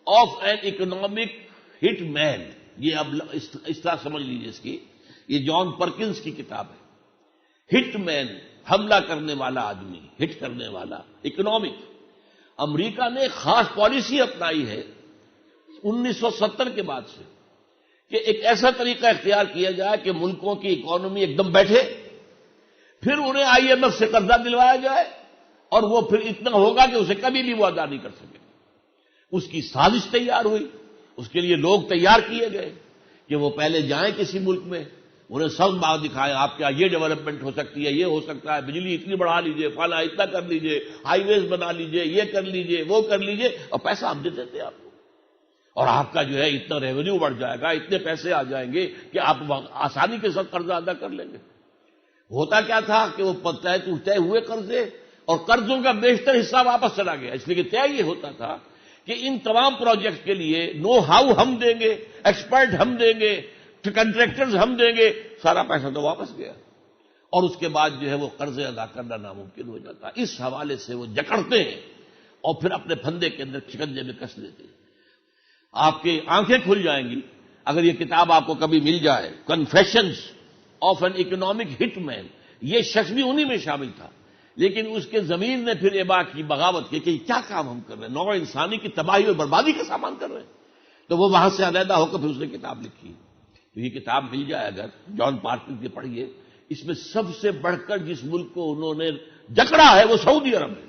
of an economic hit مین، یہ اب اس طرح سمجھ لیجیے اس کی، یہ جان پرکنز کی کتاب ہے، ہٹ مین، حملہ کرنے والا آدمی، ہٹ کرنے والا، اکنامک۔ امریکہ نے خاص پالیسی اپنائی ہے 1970 کے بعد سے کہ ایک ایسا طریقہ اختیار کیا جائے کہ ملکوں کی اکانومی ایک دم بیٹھے، پھر انہیں آئی ایم ایف سے قرضہ دلوایا جائے، اور وہ پھر اتنا ہوگا کہ اسے کبھی بھی وہ ادا نہیں کر سکے۔ اس کی سازش تیار ہوئی، اس کے لیے لوگ تیار کیے گئے کہ وہ پہلے جائیں کسی ملک میں، انہیں سب بات دکھائیں، آپ کیا یہ ڈیولپمنٹ ہو سکتی ہے، یہ ہو سکتا ہے، بجلی اتنی بڑھا لیجئے، فلاں اتنا کر لیجئے، ہائی ویز بنا لیجئے، یہ کر لیجئے، وہ کر لیجئے، اور پیسہ ہم دے دیتے ہیں آپ کو، اور آپ کا جو ہے اتنا ریونیو بڑھ جائے گا، اتنے پیسے آ جائیں گے کہ آپ آسانی کے ساتھ قرضہ ادا کر لیں گے۔ ہوتا کیا تھا کہ وہ طے ہوئے قرضے اور قرضوں کا بیشتر حصہ واپس چلا گیا، اس لیے کہ طے یہ ہوتا تھا کہ ان تمام پروجیکٹ کے لیے نو ہاؤ ہم دیں گے، ایکسپرٹ ہم دیں گے، کنٹریکٹرز ہم دیں گے، سارا پیسہ تو واپس گیا، اور اس کے بعد جو ہے وہ قرضے ادا کرنا ناممکن ہو جاتا ہے۔ اس حوالے سے وہ جکڑتے ہیں اور پھر اپنے پھندے کے اندر شکنجے میں کس لیتے ہیں۔ آپ کی آنکھیں کھل جائیں گی اگر یہ کتاب آپ کو کبھی مل جائے، confessions of an economic hit مین، یہ شخص بھی انہی میں شامل تھا، لیکن اس کے ضمیر نے پھر ابا کی، بغاوت کی کہ کیا کام ہم کر رہے ہیں، نوع انسانی کی تباہی اور بربادی کا سامان کر رہے ہیں، تو وہ وہاں سے علیحدہ ہو کر پھر اس نے کتاب لکھی۔ تو یہ کتاب مل جائے اگر جان پارکر کی پڑھیے، اس میں سب سے بڑھ کر جس ملک کو انہوں نے جکڑا ہے وہ سعودی عرب ہے۔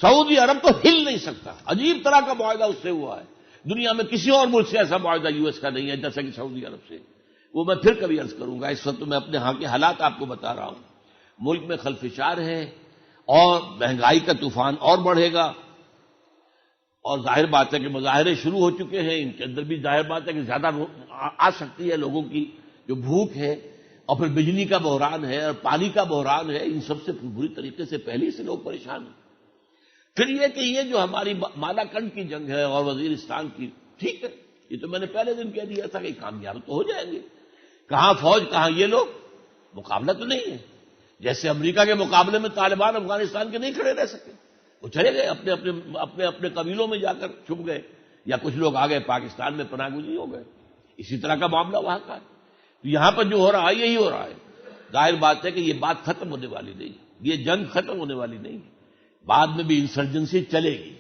سعودی عرب تو ہل نہیں سکتا، عجیب طرح کا معاہدہ اس سے ہوا ہے، دنیا میں کسی اور ملک سے ایسا معاہدہ یو ایس کا نہیں ہے جیسا کہ سعودی عرب سے۔ وہ میں پھر کبھی عرض کروں گا، اس وقت میں اپنے ہاں کے حالات آپ کو بتا رہا ہوں۔ ملک میں خلفشار ہے اور مہنگائی کا طوفان اور بڑھے گا، اور ظاہر بات ہے کہ مظاہرے شروع ہو چکے ہیں، ان کے اندر بھی ظاہر بات ہے کہ زیادہ آ سکتی ہے لوگوں کی جو بھوک ہے، اور پھر بجلی کا بحران ہے اور پانی کا بحران ہے، ان سب سے بری طریقے سے پہلے سے لوگ پریشان ہیں۔ پھر یہ کہ یہ جو ہماری مالا کنڈ کی جنگ ہے اور وزیرستان کی، ٹھیک ہے، یہ تو میں نے پہلے دن کہہ دیا تھا کہ کامیاب تو ہو جائیں گے، کہاں فوج کہاں یہ لوگ، مقابلہ تو نہیں ہے۔ جیسے امریکہ کے مقابلے میں طالبان افغانستان کے نہیں کھڑے رہ سکے، وہ چلے گئے اپنے قبیلوں میں جا کر چھپ گئے، یا کچھ لوگ آ گئے پاکستان میں پناہ گزین ہو گئے، اسی طرح کا معاملہ وہاں کا ہے۔ تو یہاں پر جو ہو رہا ہے یہی ہو رہا ہے۔ ظاہر بات ہے کہ یہ بات ختم ہونے والی نہیں، یہ جنگ ختم ہونے والی نہیں، بعد میں بھی انسرجنسی چلے گی۔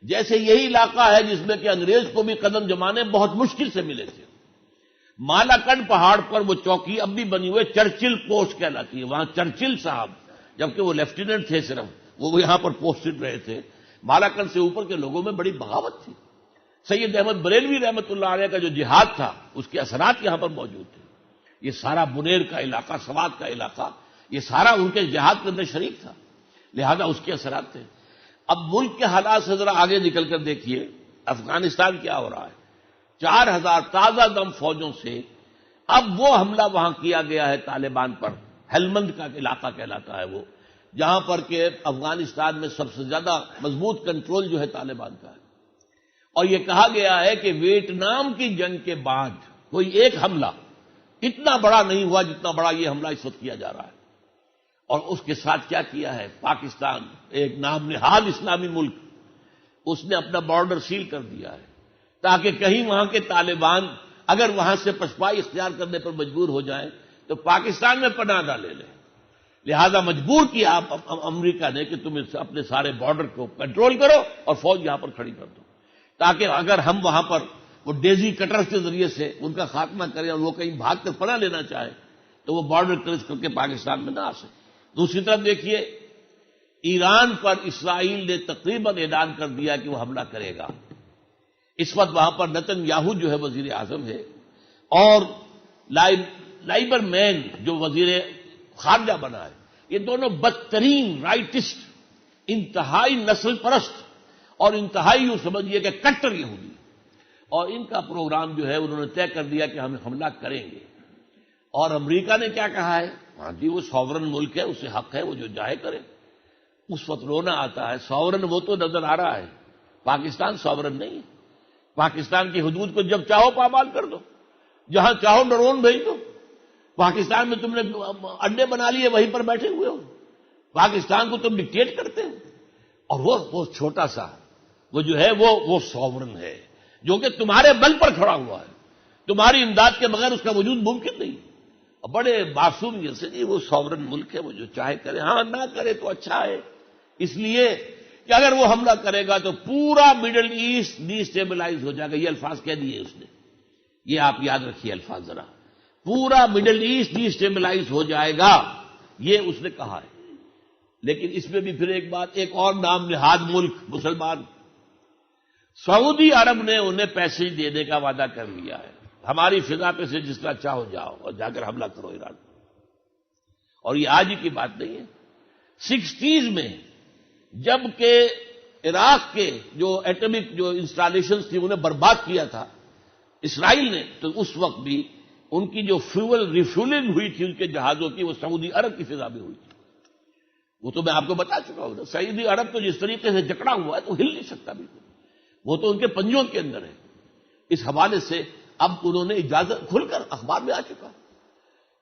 جیسے یہی علاقہ ہے جس میں کہ انگریز کو بھی قدم جمانے بہت مشکل سے ملے تھے، مالا کنڈ پہاڑ پر وہ چوکی اب بھی بنی ہوئی چرچل پوسٹ کہلاتی ہے، وہاں چرچل صاحب، جبکہ وہ لیفٹیننٹ تھے صرف، وہ یہاں پر پوسٹڈ رہے تھے۔ مالا کنڈ سے اوپر کے لوگوں میں بڑی بغاوت تھی۔ سید احمد بریلوی رحمۃ اللہ علیہ کا جو جہاد تھا اس کے اثرات یہاں پر موجود تھے۔ یہ سارا بنیر کا علاقہ، سوات کا علاقہ، یہ سارا ان کے جہاد کے اندر شریک تھا، لہذا اس کے اثرات تھے۔ اب ملک کے حالات سے ذرا آگے نکل کر دیکھیے افغانستان کیا ہو رہا ہے۔ 4000 تازہ دم فوجوں سے اب وہ حملہ وہاں کیا گیا ہے طالبان پر، ہیلمند کا علاقہ کہلاتا ہے وہ، جہاں پر کہ افغانستان میں سب سے زیادہ مضبوط کنٹرول جو ہے طالبان کا ہے۔ اور یہ کہا گیا ہے کہ ویتنام کی جنگ کے بعد کوئی ایک حملہ اتنا بڑا نہیں ہوا جتنا بڑا یہ حملہ اس وقت کیا جا رہا ہے۔ اور اس کے ساتھ کیا کیا ہے پاکستان، ایک نام نہاد اسلامی ملک، اس نے اپنا بارڈر سیل کر دیا ہے تاکہ کہیں وہاں کے طالبان اگر وہاں سے پشپائی اختیار کرنے پر مجبور ہو جائیں تو پاکستان میں پناہ نہ لے لیں۔ لہذا مجبور کیا امریکہ نے کہ تم اپنے سارے بارڈر کو کنٹرول کرو اور فوج یہاں پر کھڑی کر دو، تاکہ اگر ہم وہاں پر وہ ڈیزی کٹر کے ذریعے سے ان کا خاتمہ کریں اور وہ کہیں بھاگ کر پناہ لینا چاہے تو وہ بارڈر کراس کر کے پاکستان میں نہ آ سکے۔ دوسری طرف دیکھیے ایران پر اسرائیل نے تقریباً اعلان کر دیا کہ وہ حملہ کرے گا۔ اس وقت وہاں پر نتن یاہو جو ہے وزیر اعظم ہے، اور لائبر مین جو وزیر خارجہ بنا ہے، یہ دونوں بدترین رائٹسٹ، انتہائی نسل پرست اور انتہائی یوں سمجھیے کہ کٹر یہودی، اور ان کا پروگرام جو ہے انہوں نے طے کر دیا کہ ہم حملہ کریں گے۔ اور امریکہ نے کیا کہا ہے، ہاں جی وہ ساورن ملک ہے، اسے حق ہے وہ جو چاہے کرے۔ اس وقت رونا آتا ہے، ساورن وہ تو نظر آ رہا ہے، پاکستان ساورن نہیں ہے۔ پاکستان کی حدود کو جب چاہو پامال کر دو، جہاں چاہو ڈرون بھیج دو۔ پاکستان میں تم نے اڈے بنا لیے، وہیں پر بیٹھے ہوئے ہو، پاکستان کو تم ڈکٹیٹ کرتے ہو۔ اور وہ چھوٹا سا وہ جو ہے وہ ساورن ہے جو کہ تمہارے بل پر کھڑا ہوا ہے، تمہاری امداد کے بغیر اس کا وجود ممکن نہیں۔ اور بڑے معصومیت سے جی وہ ساورن ملک ہے، وہ جو چاہے کرے، ہاں نہ کرے تو اچھا ہے، اس لیے کہ اگر وہ حملہ کرے گا تو پورا مڈل ایسٹ ڈی اسٹیبلائز ہو جائے گا۔ یہ الفاظ کہہ دیے اس نے، یہ آپ یاد رکھیے الفاظ ذرا، پورا مڈل ایسٹ ڈی اسٹیبلائز ہو جائے گا، یہ اس نے کہا ہے۔ لیکن اس میں بھی پھر ایک بات، ایک اور نام نہاد ملک مسلمان، سعودی عرب نے انہیں پیسے دینے کا وعدہ کر لیا ہے، ہماری فضا پہ سے جس طرح چاہو جاؤ اور جا کر حملہ کرو ایران۔ اور یہ آج ہی کی بات نہیں ہے، 60s میں جب کہ عراق کے جو ایٹمک جو انسٹالیشنز تھی انہیں برباد کیا تھا اسرائیل نے، تو اس وقت بھی ان کی جو فیول ریفیولنگ ہوئی تھی ان کے جہازوں کی، وہ سعودی عرب کی فضا میں ہوئی تھی۔ وہ تو میں آپ کو بتا چکا ہوں، سعودی عرب تو جس طریقے سے جکڑا ہوا ہے تو ہل نہیں سکتا بالکل۔ وہ تو ان کے پنجوں کے اندر ہے۔ اس حوالے سے اب انہوں نے اجازت کھل کر اخبار میں آ چکا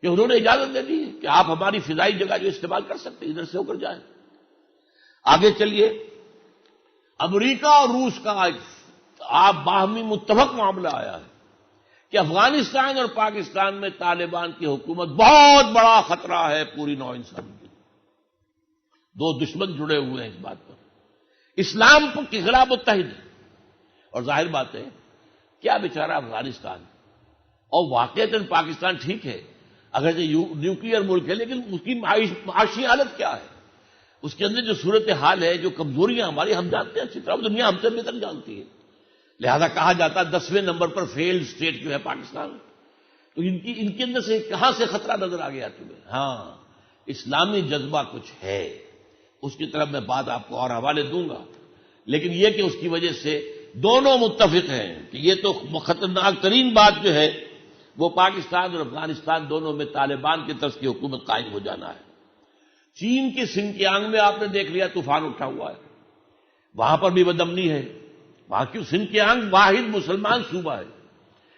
کہ انہوں نے اجازت دے دی کہ آپ ہماری فضائی جگہ جو استعمال کر سکتے ہیں، ادھر سے ہو کر جائیں۔ آگے چلیے، امریکہ اور روس کا آپ باہمی متفق معاملہ آیا ہے کہ افغانستان اور پاکستان میں طالبان کی حکومت بہت بڑا خطرہ ہے پوری نوع انسانی کے لیے۔ دو دشمن جڑے ہوئے ہیں اس بات پر، اسلام کے خلاف متحد ہے۔ اور ظاہر بات ہے، کیا بیچارہ افغانستان اور واقعتاً پاکستان ٹھیک ہے، اگر یہ نیوکلیئر ملک ہے، لیکن اس کی معاشی حالت کیا ہے، اس کے اندر جو صورتحال ہے، جو کمزوریاں ہماری ہم جانتے ہیں اچھی طرح، دنیا ہم سے بہتر جانتی ہے۔ لہذا کہا جاتا ہے 10ویں نمبر پر فیلڈ اسٹیٹ جو ہے پاکستان، تو ان کے اندر سے کہاں سے خطرہ نظر آ گیا تمہیں؟ ہاں، اسلامی جذبہ کچھ ہے، اس کی طرف میں بات آپ کو اور حوالے دوں گا، لیکن یہ کہ اس کی وجہ سے دونوں متفق ہیں کہ یہ تو خطرناک ترین بات جو ہے وہ پاکستان اور افغانستان دونوں میں طالبان کی طرف کی حکومت قائم ہو جانا ہے۔ چین کی سنکیانگ میں آپ نے دیکھ لیا طوفان اٹھا ہوا ہے، وہاں پر بھی بدامنی ہے۔ وہاں کی سنکیانگ واحد مسلمان صوبہ ہے،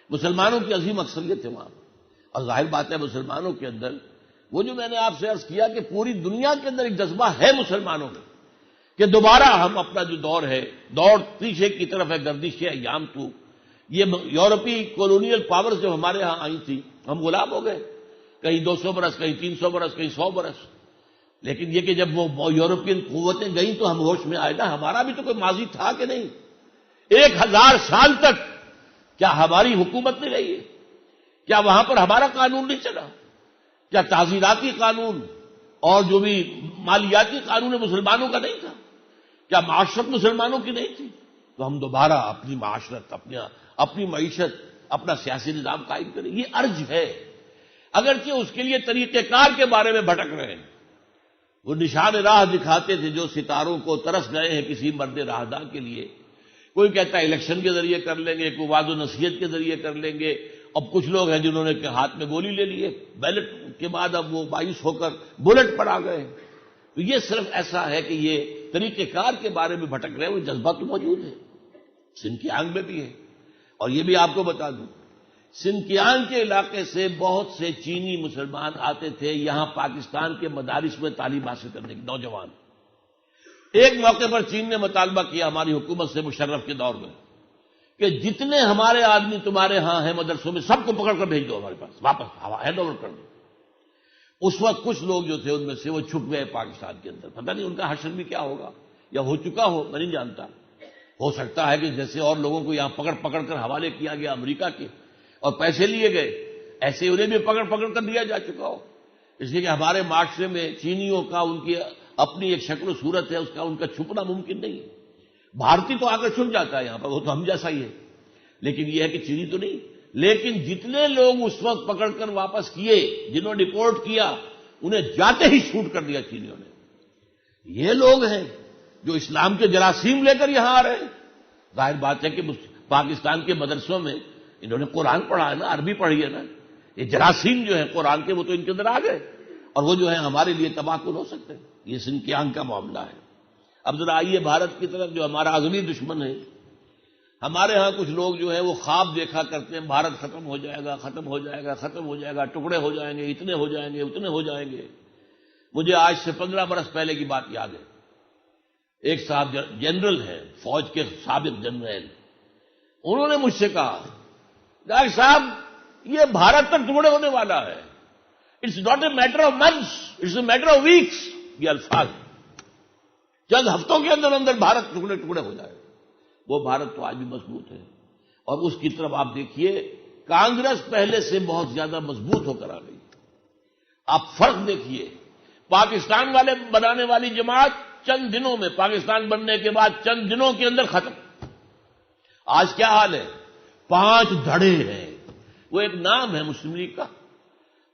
مسلمانوں کی عظیم اکثریت ہے وہاں، اور ظاہر بات ہے مسلمانوں کے اندر وہ جو میں نے آپ سے عرض کیا کہ پوری دنیا کے اندر ایک جذبہ ہے مسلمانوں میں کہ دوبارہ ہم اپنا جو دور ہے، دوڑ پیچھے کی طرف ہے، گردش ایام تو یہ یورپی کولونیل پاورز جو ہمارے ہاں آئی تھی، ہم غلام ہو گئے، کہیں 200 برس، کہیں 300 برس، کہیں 100 برس، لیکن یہ کہ جب وہ یورپین قوتیں گئیں تو ہم ہوش میں آئے نا، ہمارا بھی تو کوئی ماضی تھا کہ نہیں؟ 1000 سال تک کیا ہماری حکومت نہیں رہی ہے؟ کیا وہاں پر ہمارا قانون نہیں چلا؟ کیا تعزیراتی قانون اور جو بھی مالیاتی قانون مسلمانوں کا نہیں تھا؟ کیا معاشرت مسلمانوں کی نہیں تھی؟ تو ہم دوبارہ اپنی معاشرت، اپنی معیشت، اپنا سیاسی نظام قائم کریں، یہ ارج ہے۔ اگرچہ اس کے لیے طریقہ کار کے بارے میں بھٹک رہے ہیں، وہ نشان راہ دکھاتے تھے جو ستاروں کو ترس گئے ہیں کسی مرد راہدار کے لیے، کوئی کہتا ہے الیکشن کے ذریعے کر لیں گے، کوئی وعد و نصیحت کے ذریعے کر لیں گے، اب کچھ لوگ ہیں جنہوں نے ہاتھ میں گولی لے لی ہے، بیلٹ کے بعد اب وہ مایوس ہو کر بلٹ پر آ گئے۔ تو یہ صرف ایسا ہے کہ یہ طریقہ کار کے بارے میں بھٹک رہے ہیں، وہ جذبہ تو موجود ہے، سنکیانگ میں بھی ہے۔ اور یہ بھی آپ کو بتا دوں، سنکیانگ کے علاقے سے بہت سے چینی مسلمان آتے تھے یہاں پاکستان کے مدارس میں تعلیم حاصل کرنے کے، نوجوان۔ ایک موقع پر چین نے مطالبہ کیا ہماری حکومت سے مشرف کے دور میں کہ جتنے ہمارے آدمی تمہارے ہاں ہیں مدرسوں میں سب کو پکڑ کر بھیج دو ہمارے پاس، واپس ہینڈ اوور کر دو۔ اس وقت کچھ لوگ جو تھے ان میں سے وہ چھپ گئے پاکستان کے اندر، پتہ نہیں ان کا حشر بھی کیا ہوگا یا ہو چکا ہو، میں نہیں جانتا۔ ہو سکتا ہے کہ جیسے اور لوگوں کو یہاں پکڑ پکڑ کر حوالے کیا گیا امریکہ کے اور پیسے لیے گئے، ایسے انہیں بھی پکڑ پکڑ کر دیا جا چکا ہو، اس لیے کہ ہمارے معاشرے میں چینیوں کا ان کی اپنی ایک شکل و صورت ہے، ان کا چھپنا ممکن نہیں ہے۔ بھارتی تو آ کر چھپ جاتا ہے یہاں پر، وہ تو ہم جیسا ہی ہے، لیکن یہ ہے کہ چینی تو نہیں۔ لیکن جتنے لوگ اس وقت پکڑ کر واپس کیے، جنہوں نے ڈپورٹ کیا، انہیں جاتے ہی شوٹ کر دیا چینیوں نے۔ یہ لوگ ہیں جو اسلام کے جراثیم لے کر یہاں آ رہے ہیں۔ ظاہر بات ہے کہ پاکستان کے مدرسوں میں انہوں نے قرآن پڑھا ہے نا، عربی پڑھی ہے نا، یہ جراثیم جو ہیں قرآن کے وہ تو ان کے اندر آ گئے اور وہ جو ہے ہمارے لیے تباہ کن ہو سکتے ہیں۔ یہ سنکیانگ کا معاملہ ہے۔ اب ذرا آئیے بھارت کی طرف، جو ہمارا ازلی دشمن ہے۔ ہمارے ہاں کچھ لوگ جو ہے وہ خواب دیکھا کرتے ہیں، بھارت ختم ہو جائے گا، ختم ہو جائے گا، ختم ہو جائے گا، ٹکڑے ہو جائیں گے، اتنے ہو جائیں گے، اتنے ہو جائیں گے۔ مجھے آج سے 15 برس پہلے کی بات یاد ہے، ایک صاحب جنرل ہیں، فوج کے سابق جنرل، انہوں نے مجھ سے کہا، ڈاکٹر صاحب یہ بھارت تک ٹکڑے ہونے والا ہے، it's not a matter of months, it's a matter of weeks. یہ الفاظ چند ہفتوں کے اندر اندر بھارت ٹکڑے ٹکڑے ہو جائے۔ وہ بھارت تو آج بھی مضبوط ہے، اور اس کی طرف آپ دیکھیے کانگریس پہلے سے بہت زیادہ مضبوط ہو کر آ گئی۔ آپ فرق دیکھیے، پاکستان والے بنانے والی جماعت چند دنوں میں، پاکستان بننے کے بعد چند دنوں کے اندر ختم۔ آج کیا حال ہے؟ 5 دھڑے ہیں۔ وہ ایک نام ہے مسلم لیگ کا،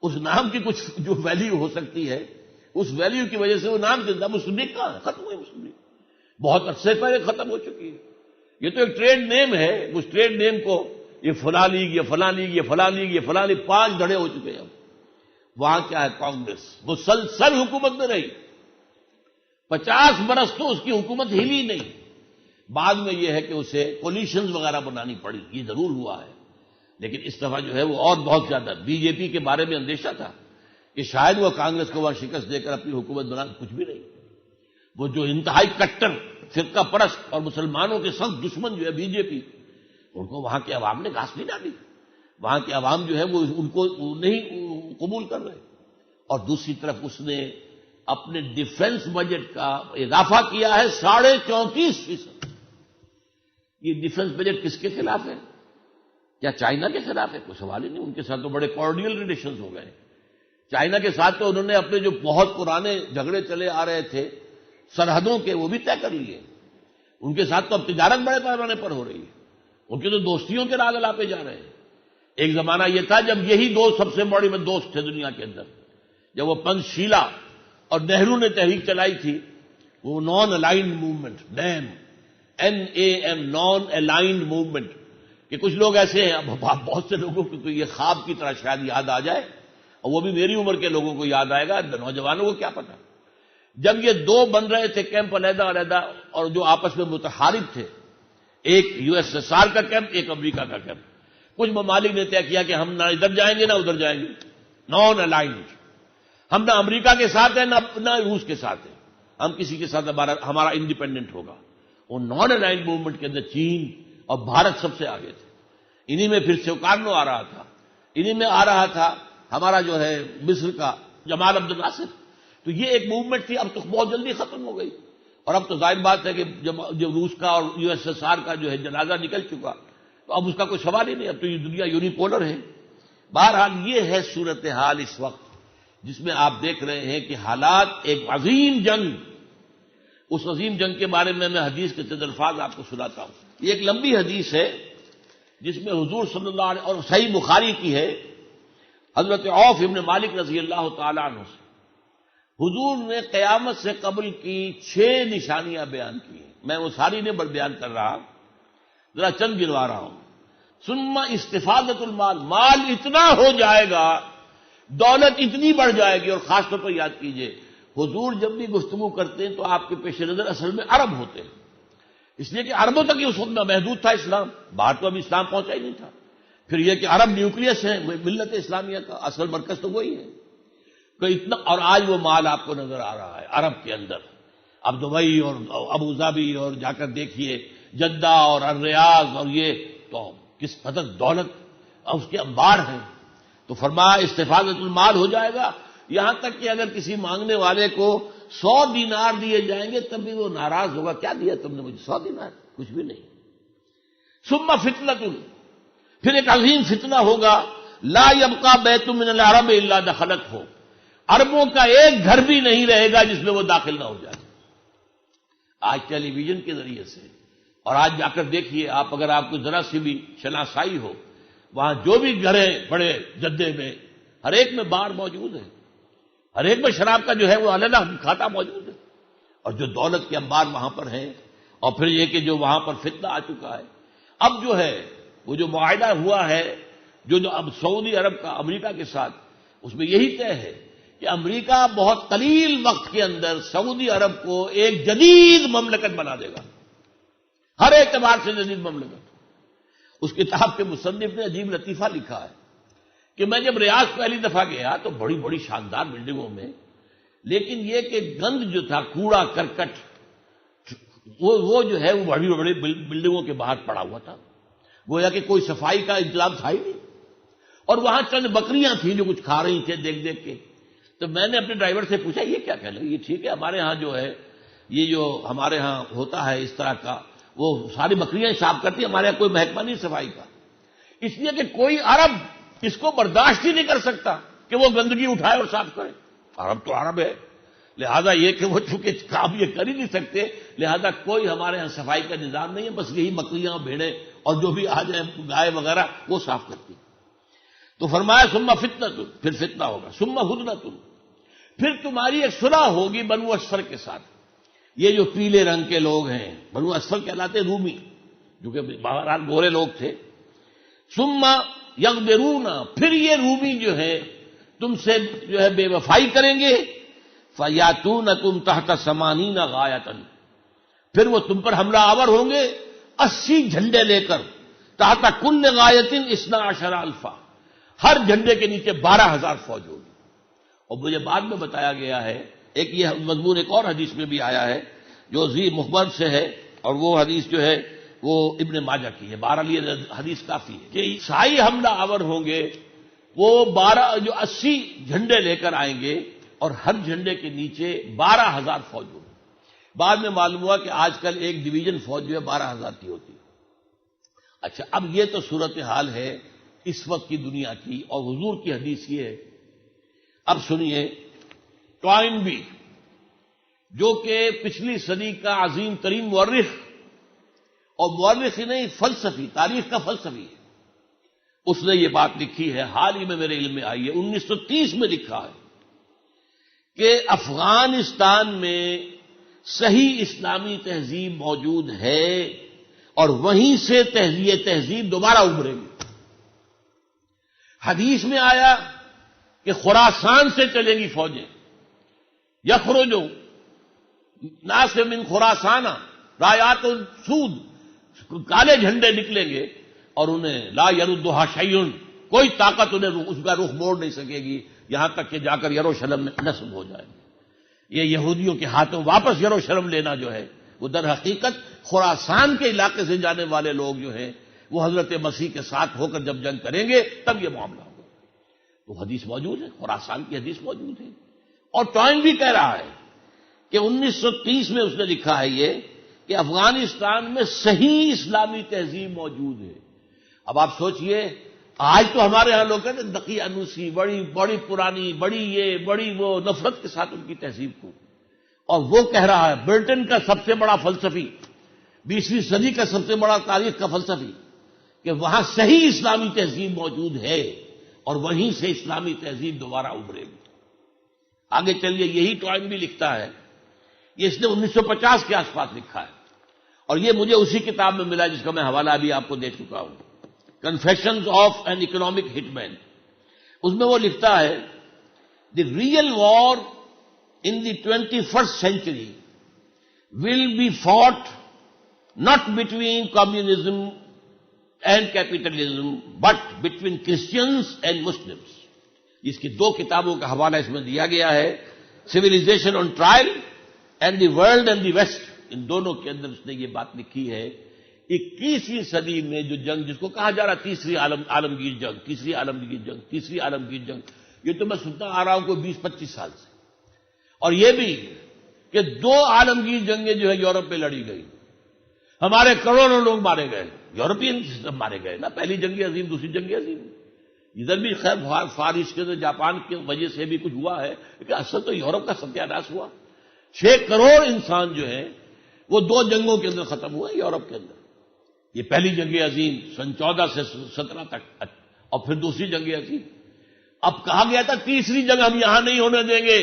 اس نام کی کچھ جو ویلیو ہو سکتی ہے، اس ویلیو کی وجہ سے وہ نام زندہ۔ مسلم لیگ کہاں ہے؟ ختم ہوئی مسلم لیگ، بہت عرصے پہلے ختم ہو چکی ہے۔ یہ تو ایک ٹریڈ نیم ہے، اس ٹریڈ نیم کو یہ فلاں لیگ، یہ فلاں لیگ، یہ فلاں لیگ، یہ فلاں لیگ، 5 دھڑے ہو چکے ہیں۔ وہاں کیا ہے؟ کانگریس مسلسل حکومت میں رہی، 50 برس تو اس کی حکومت ہلی نہیں۔ بعد میں یہ ہے کہ اسے کولیشنز وغیرہ بنانی پڑی، یہ ضرور ہوا ہے، لیکن اس دفعہ جو ہے وہ اور بہت زیادہ بی جے پی کے بارے میں اندیشہ تھا کہ شاید وہ کانگریس کو وہاں شکست دے کر اپنی حکومت بنا، کچھ بھی نہیں۔ وہ جو انتہائی کٹر فرقہ پرست اور مسلمانوں کے سخت دشمن جو ہے بی جے پی، ان کو وہاں کے عوام نے گھاس نہیں ڈالی، وہاں کے عوام جو ہے وہ ان کو نہیں قبول کر رہے۔ اور دوسری طرف اس نے اپنے ڈیفنس بجٹ کا اضافہ کیا ہے 34.5%۔ یہ ڈیفنس بجٹ کس کے خلاف ہے؟ کیا چائنا کے خلاف ہے؟ کوئی سوال ہی نہیں، ان کے ساتھ تو بڑے کارڈیل ریلیشنز ہو گئے۔ چائنا کے ساتھ تو انہوں نے اپنے جو بہت پرانے جھگڑے چلے آ رہے تھے سرحدوں کے، وہ بھی طے کر لیے۔ ان کے ساتھ تو اب تجارت بڑے پیمانے پر ہو رہی ہے، ان کے تو دوستیوں کے راز الاپے جا رہے ہیں۔ ایک زمانہ یہ تھا جب یہی دو سب سے بڑے دوست تھے دنیا کے اندر، جب وہ پنچ شیلا اور نہرو نے تحریک چلائی تھی، وہ non aligned movement, NAM non aligned movement, کہ کچھ لوگ ایسے ہیں، بہت سے لوگوں کو تو یہ خواب کی طرح شاید یاد آ جائے، اور وہ بھی میری عمر کے لوگوں کو یاد آئے گا، نوجوانوں کو کیا پتا۔ جب یہ دو بن رہے تھے کیمپ علیحدہ علیحدہ، اور جو آپس میں متحارب تھے، ایک USSR کا کیمپ، ایک امریکہ کا کیمپ، کچھ ممالک نے طے کیا کہ ہم نہ ادھر جائیں گے نہ ادھر جائیں گے، نان الائنڈ، ہم نہ امریکہ کے ساتھ ہیں نہ روس کے ساتھ ہیں، ہم کسی کے ساتھ ہمارا انڈیپینڈنٹ ہوگا۔ وہ نان الائنڈ موومنٹ کے اندر چین اور بھارت سب سے آگے تھے، انہی میں پھر سوکارنو آ رہا تھا، انہی میں آ رہا تھا ہمارا جو ہے مصر کا جمال عبد الناصر۔ تو یہ ایک موومنٹ تھی، اب تو بہت جلدی ختم ہو گئی، اور اب تو ظاہر بات ہے کہ جب روس کا اور USSR کا جو ہے جنازہ نکل چکا، تو اب اس کا کوئی سوال ہی نہیں، اب تو یہ دنیا یونیپولر ہے۔ بہرحال یہ ہے صورتحال اس وقت، جس میں آپ دیکھ رہے ہیں کہ حالات ایک عظیم جنگ، اس عظیم جنگ کے بارے میں حدیث کے چند الفاظ آپ کو سناتا ہوں۔ یہ ایک لمبی حدیث ہے جس میں حضور صلی اللہ علیہ اور صحیح بخاری کی ہے، حضرت عوف ابن مالک رضی اللہ تعالی عنہ سے حضور نے قیامت سے قبل کی 6 نشانیاں بیان کی ہیں، میں وہ ساری نہیں بیان کر رہا، ذرا چند گنوا رہا ہوں۔ ثم استفادۃ المال، مال اتنا ہو جائے گا، دولت اتنی بڑھ جائے گی، اور خاص طور پر یاد کیجئے حضور جب بھی گفتگو کرتے ہیں تو آپ کے پیش نظر اصل میں عرب ہوتے ہیں، اس لیے کہ عربوں تک ہی اس وقت میں محدود تھا اسلام، باہر تو ابھی اسلام پہنچا ہی نہیں تھا۔ پھر یہ کہ عرب نیوکلیس ہے ملت اسلامیہ کا، اصل مرکز تو وہی ہے، تو اتنا، اور آج وہ مال آپ کو نظر آ رہا ہے عرب کے اندر، اب دبئی اور ابوظہبی اور جا کر دیکھیے جدہ اور الریاض، اور یہ تو کس قدر دولت اور اس کے انبار ہیں۔ تو فرمایا استفادۃ المال ہو جائے گا، یہاں تک کہ اگر کسی مانگنے والے کو 100 دینار دیے جائیں گے تب بھی وہ ناراض ہوگا، کیا دیا تم نے مجھے 100 دینار، کچھ بھی نہیں۔ ثم فتنۃ، پھر ایک عظیم فتنہ ہوگا، لا یبقى بیت من العرب الا دخلتہ، عربوں کا ایک گھر بھی نہیں رہے گا جس میں وہ داخل نہ ہو جائے۔ آج ٹیلی ویژن کے ذریعے سے، اور آج جا کر دیکھیے آپ، اگر آپ کو ذرا سی بھی شناسائی ہو، وہاں جو بھی گھر ہیں بڑے جدے میں، ہر ایک میں بار موجود ہے، ہر ایک میں شراب کا جو ہے وہ علیحدہ کھاتا موجود ہے، اور جو دولت کے انبار وہاں پر ہیں، اور پھر یہ کہ جو وہاں پر فتنہ آ چکا ہے۔ اب جو ہے وہ جو معاہدہ ہوا ہے جو اب سعودی عرب کا امریکہ کے ساتھ، اس میں یہی طے ہے کہ امریکہ بہت قلیل وقت کے اندر سعودی عرب کو ایک جدید مملکت بنا دے گا، ہر اعتبار سے جدید مملکت۔ اس کتاب کے مصنف نے عجیب لطیفہ لکھا ہے کہ میں جب ریاض پہلی دفعہ گیا تو بڑی بڑی شاندار بلڈنگوں میں، لیکن یہ کہ گند جو تھا، کوڑا کرکٹ، وہ جو ہے وہ بڑی بڑی بلڈنگوں کے باہر پڑا ہوا تھا، گویا کہ کوئی صفائی کا انتظام تھا ہی نہیں، اور وہاں چند بکریاں تھیں جو کچھ کھا رہی تھیں دیکھ دیکھ کے۔ تو میں نے اپنے ڈرائیور سے پوچھا یہ کیا کہہ لگے، یہ ٹھیک ہے ہمارے ہاں جو ہے یہ جو ہمارے ہاں ہوتا ہے اس طرح کا، وہ ساری بکریاں صاف کرتی ہیں، ہمارے یہاں کوئی محکمہ نہیں صفائی کا، اس لیے کہ کوئی عرب اس کو برداشت ہی نہیں کر سکتا کہ وہ گندگی اٹھائے اور صاف کرے، عرب تو عرب ہے، لہذا یہ کہ وہ چونکہ کام یہ کر ہی نہیں سکتے، لہذا کوئی ہمارے یہاں صفائی کا نظام نہیں ہے، بس یہی بکریاں بھیڑیں اور جو بھی آ جائیں گائے وغیرہ وہ صاف کرتی۔ تو فرمایا ثم فتنۃ، پھر فتنہ ہوگا، ثم ہدنۃ، پھر تمہاری ایک صلح ہوگی بنو اسفر کے ساتھ، یہ جو پیلے رنگ کے لوگ ہیں بنو اسفر کہلاتے رومی، جو کہ بہرحال گورے لوگ تھے۔ ثم یغدرون، پھر یہ رومی جو ہے تم سے جو ہے بے وفائی کریں گے، فیاتونکم تحت 80 غایۃ، پھر وہ تم پر حملہ آور ہوں گے 80 جھنڈے لے کر، تحت کل غایۃ 12 الفا، ہر جھنڈے کے نیچے 12,000 فوج ہوگی۔ اور مجھے بعد میں بتایا گیا ہے، ایک یہ مضمون ایک اور حدیث میں بھی آیا ہے جو ذی مخبر سے ہے، اور وہ حدیث جو ہے وہ ابن ماجہ کی ہے، بہرحال یہ حدیث کافی ہے کہ عیسائی حملہ آور ہوں گے، وہ 80 جھنڈے لے کر آئیں گے اور ہر جھنڈے کے نیچے 12,000 فوج ہوگی۔ بعد میں معلوم ہوا کہ آج کل ایک ڈویژن فوج جو ہے 12,000 کی ہوتی ہے۔ اچھا، اب یہ تو صورتحال ہے اس وقت کی دنیا کی، اور حضور کی حدیث یہ ہے۔ اب سنیے، ٹوائن بی جو کہ پچھلی صدی کا عظیم ترین مورخ، اور مورخ ہی نہیں، فلسفی، تاریخ کا فلسفی ہے، اس نے یہ بات لکھی ہے، حال ہی میں میرے علم میں آئی ہے، 1930 میں لکھا ہے کہ افغانستان میں صحیح اسلامی تہذیب موجود ہے، اور وہیں سے تہذیب دوبارہ ابھرے گی۔ حدیث میں آیا کہ خراسان سے چلیں گی فوجیں، یخرجو ناس من خراسانہ رایات السود، کالے جھنڈے نکلیں گے، اور انہیں لا یردھا شیء، کوئی طاقت انہیں اس کا رخ موڑ نہیں سکے گی، یہاں تک کہ جا کر یروشلم میں نصب ہو جائے گی۔ یہ یہودیوں کے ہاتھوں واپس یروشلم لینا جو ہے، وہ در حقیقت خراسان کے علاقے سے جانے والے لوگ جو ہیں وہ حضرت مسیح کے ساتھ ہو کر جب جنگ کریں گے تب یہ معاملہ ہوگا۔ تو حدیث موجود ہے، خراسان کی حدیث موجود ہے، اور ٹوائن بھی کہہ رہا ہے کہ 1930 میں اس نے لکھا ہے یہ کہ افغانستان میں صحیح اسلامی تہذیب موجود ہے۔ اب آپ سوچئے، آج تو ہمارے ہاں لوگ کہتے ہیں دقیانوسی، بڑی پرانی، بڑی وہ نفرت کے ساتھ ان کی تہذیب کو، اور وہ کہہ رہا ہے برٹن کا سب سے بڑا فلسفی، 20ویں صدی کا سب سے بڑا تاریخ کا فلسفی، کہ وہاں صحیح اسلامی تہذیب موجود ہے اور وہیں سے اسلامی تہذیب دوبارہ ابھرے گی۔ آگے چلیے، یہی ٹوائن بھی لکھتا ہے، یہ اس نے 1950 کے آس پاس لکھا ہے، اور یہ مجھے اسی کتاب میں ملا جس کا میں حوالہ ابھی آپ کو دے چکا ہوں، confessions of an economic hit man. اس میں وہ لکھتا ہے، the real war in the 21st century will be fought not between communism and capitalism but between Christians and Muslims۔ اس کی 2 کتابوں کا حوالہ اس میں دیا گیا ہے، Civilization on Trial and the World and the West۔ ان دونوں کے اندر اس نے یہ بات لکھی ہے، 21ویں صدی میں جو جنگ جس کو کہا جا رہا تیسری عالمگیر جنگ، یہ تو میں سنتا آ رہا ہوں کوئی 20-25 سال سے، اور یہ بھی کہ 2 عالمگیر جنگیں جو ہے یورپ میں لڑی گئی، ہمارے کروڑوں لوگ مارے گئے، یورپین سسٹم مارے گئے نا، پہلی جنگ عظیم، دوسری جنگ عظیم، ادھر بھی خیر فارس کے جاپان کی وجہ سے بھی کچھ ہوا ہے، لیکن اصل تو یورپ کا ستیہ ناش ہوا۔ 6 کروڑ انسان جو ہیں وہ 2 جنگوں کے اندر ختم ہوئے یورپ کے اندر۔ یہ پہلی جنگ عظیم سن 14 سے 17 تک، اور پھر دوسری جنگ عظیم۔ اب کہا گیا تھا تیسری جنگ ہم یہاں نہیں ہونے دیں گے،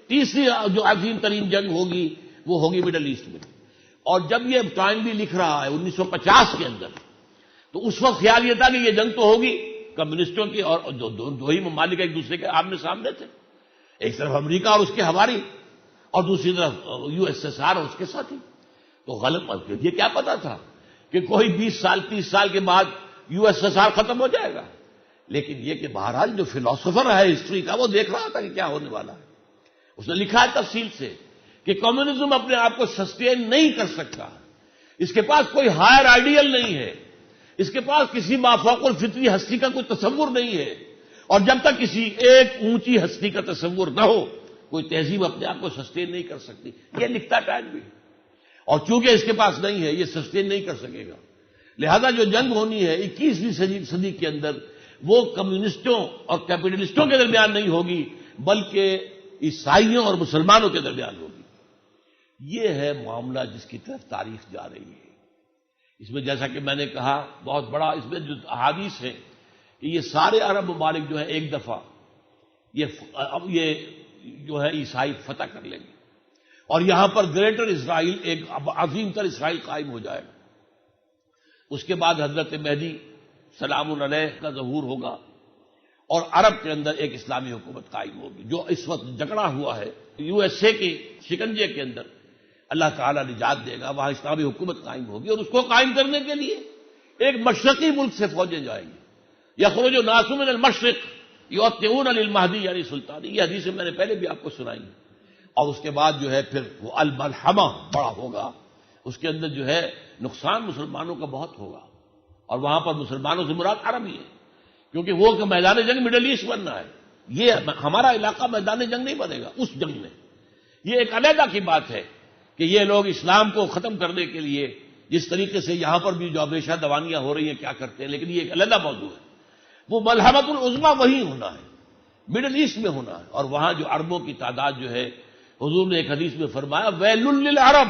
تیسری جو عظیم ترین جنگ ہوگی وہ ہوگی مڈل ایسٹ میں۔ اور جب یہ ٹائم بھی لکھ رہا ہے 1950 کے اندر، تو اس وقت خیال یہ تھا کہ یہ جنگ تو ہوگی کمیونسٹوں کی، اور دو ہی ممالک ایک دوسرے کے آمنے سامنے تھے، ایک طرف امریکہ اور اس کے ہواری، اور دوسری طرف USSR اور اس کے ساتھی۔ تو غلط یہ کیا پتا تھا کہ کوئی 20-30 سال کے بعد USSR ختم ہو جائے گا، لیکن یہ کہ بہرحال جو فلاسفر ہے ہسٹری کا وہ دیکھ رہا تھا کہ کیا ہونے والا ہے۔ اس نے لکھا ہے تفصیل سے کہ کمیونزم اپنے آپ کو سسٹین نہیں کر سکتا، اس کے پاس کوئی ہائر آئیڈیل نہیں ہے، اس کے پاس کسی مافوق الفطری ہستی کا کوئی تصور نہیں ہے، اور جب تک کسی ایک اونچی ہستی کا تصور نہ ہو کوئی تہذیب اپنے آپ کو سسٹین نہیں کر سکتی۔ یہ لکھتا ٹائم بھی، اور چونکہ اس کے پاس نہیں ہے یہ سسٹین نہیں کر سکے گا، لہذا جو جنگ ہونی ہے 21ویں صدی کے اندر وہ کمیونسٹوں اور کیپٹلسٹوں کے درمیان نہیں ہوگی بلکہ عیسائیوں اور مسلمانوں کے درمیان ہوگی۔ یہ ہے معاملہ جس کی طرف تاریخ جا رہی ہے۔ اس میں جیسا کہ میں نے کہا بہت بڑا اس میں جو احادیث ہے کہ یہ سارے عرب ممالک جو ہیں ایک دفعہ یہ جو ہے عیسائی فتح کر لیں گے، اور یہاں پر گریٹر اسرائیل، ایک عظیم تر اسرائیل قائم ہو جائے گا۔ اس کے بعد حضرت مہدی سلام علیہ کا ظہور ہوگا، اور عرب کے اندر ایک اسلامی حکومت قائم ہوگی۔ جو اس وقت جکڑا ہوا ہے USA کے شکنجے کے اندر اللہ تعالیٰ نجات دے گا، وہاں اسلامی حکومت قائم ہوگی، اور اس کو قائم کرنے کے لیے ایک مشرقی ملک سے فوجیں جائیں گی۔ یخرج الناس من المشرق یؤطئون للمہدی یعنی سلطانی، یہ حدیثیں میں نے پہلے بھی آپ کو سنائی ہیں۔ اور اس کے بعد جو ہے پھر وہ الملحمہ بڑا ہوگا، اس کے اندر جو ہے نقصان مسلمانوں کا بہت ہوگا، اور وہاں پر مسلمانوں سے مراد عرب ہی ہے، کیونکہ وہ کہ میدان جنگ مڈل ایسٹ بننا ہے، یہ ہمارا علاقہ میدان جنگ نہیں بنے گا اس جنگ میں۔ یہ ایک علیحدہ کی بات ہے کہ یہ لوگ اسلام کو ختم کرنے کے لیے جس طریقے سے یہاں پر بھی جو ہمیشہ دوانیاں ہو رہی ہیں کیا کرتے ہیں، لیکن یہ ایک علیحدہ موضوع ہے۔ وہ ملحمۃ العظمیٰ وہی ہونا ہے، مڈل ایسٹ میں ہونا ہے، اور وہاں جو عربوں کی تعداد جو ہے، حضور نے ایک حدیث میں فرمایا ویل للعرب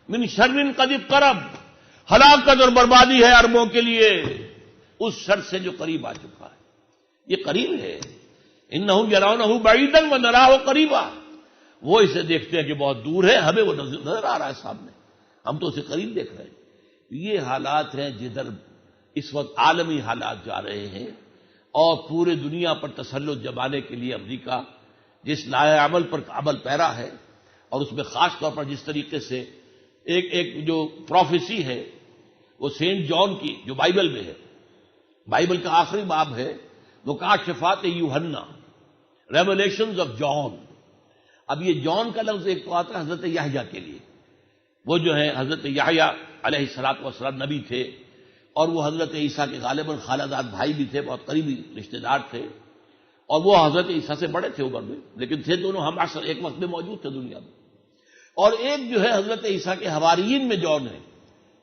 من شر قد اقترب، ہلاکت اور بربادی ہے عربوں کے لیے اس شر سے جو قریب آ چکا ہے۔ یہ قریب ہے، انہم یرونہ بعیدا ونراہ قریبا، وہ اسے دیکھتے ہیں کہ بہت دور ہے، ہمیں وہ نظر آ رہا ہے سامنے، ہم تو اسے قریب دیکھ رہے ہیں۔ یہ حالات ہیں جدھر اس وقت عالمی حالات جا رہے ہیں، اور پورے دنیا پر تسلط جمانے کے لیے امریکہ جس لائحہ عمل پر عمل پیرا ہے، اور اس میں خاص طور پر جس طریقے سے ایک جو پروفیسی ہے وہ سینٹ جان کی جو بائبل میں ہے، بائبل کا آخری باب ہے مکاشفات یوحنا، ریولیشنز آف جان۔ اب یہ جان کا لفظ ایک تو آتا ہے حضرت یحییٰ کے لیے، وہ جو ہے حضرت یحییٰ علیہ الصلوۃ والسلام نبی تھے، اور وہ حضرت عیسیٰ کے غالباً خالہ زاد بھائی بھی تھے، بہت قریبی رشتہ دار تھے، اور وہ حضرت عیسیٰ سے بڑے تھے عمر میں، لیکن تھے دونوں ہم عصر ایک وقت میں موجود تھے دنیا میں۔ اور ایک جو ہے حضرت عیسیٰ کے حواریین میں جان ہے،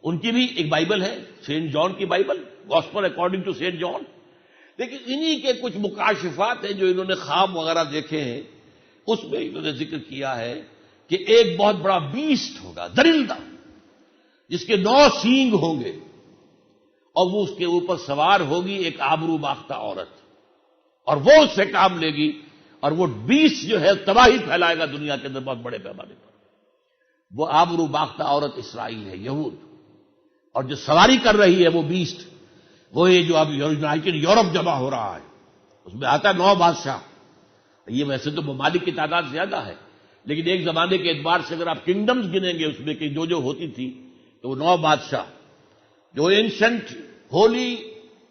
ان کی بھی ایک بائبل ہے، سینٹ جان کی Bible, gospel according to Saint John. لیکن انہی کے کچھ مکاشفات ہیں جو انہوں نے خواب وغیرہ دیکھے ہیں، اس میں انہوں نے ذکر کیا ہے کہ ایک بہت بڑا بیسٹ ہوگا، درندہ، جس کے 9 سینگ ہوں گے، اور وہ اس کے اوپر سوار ہوگی ایک آبرو باختہ عورت، اور وہ اس سے کام لے گی، اور وہ بیسٹ جو ہے تباہی پھیلائے گا دنیا کے اندر بہت بڑے پیمانے پر۔ وہ آبرو باختہ عورت اسرائیل ہے، یہود، اور جو سواری کر رہی ہے وہ بیسٹ، وہ یہ جو اب یونائٹڈ یورپ جمع ہو رہا ہے، اس میں آتا ہے 9 بادشاہ۔ یہ ویسے تو ممالک کی تعداد زیادہ ہے، لیکن ایک زمانے کے اعتبار سے اگر آپ کنگڈمز گنیں گے اس میں کہ جو ہوتی تھی، تو وہ 9 بادشاہ جو اینشنٹ ہولی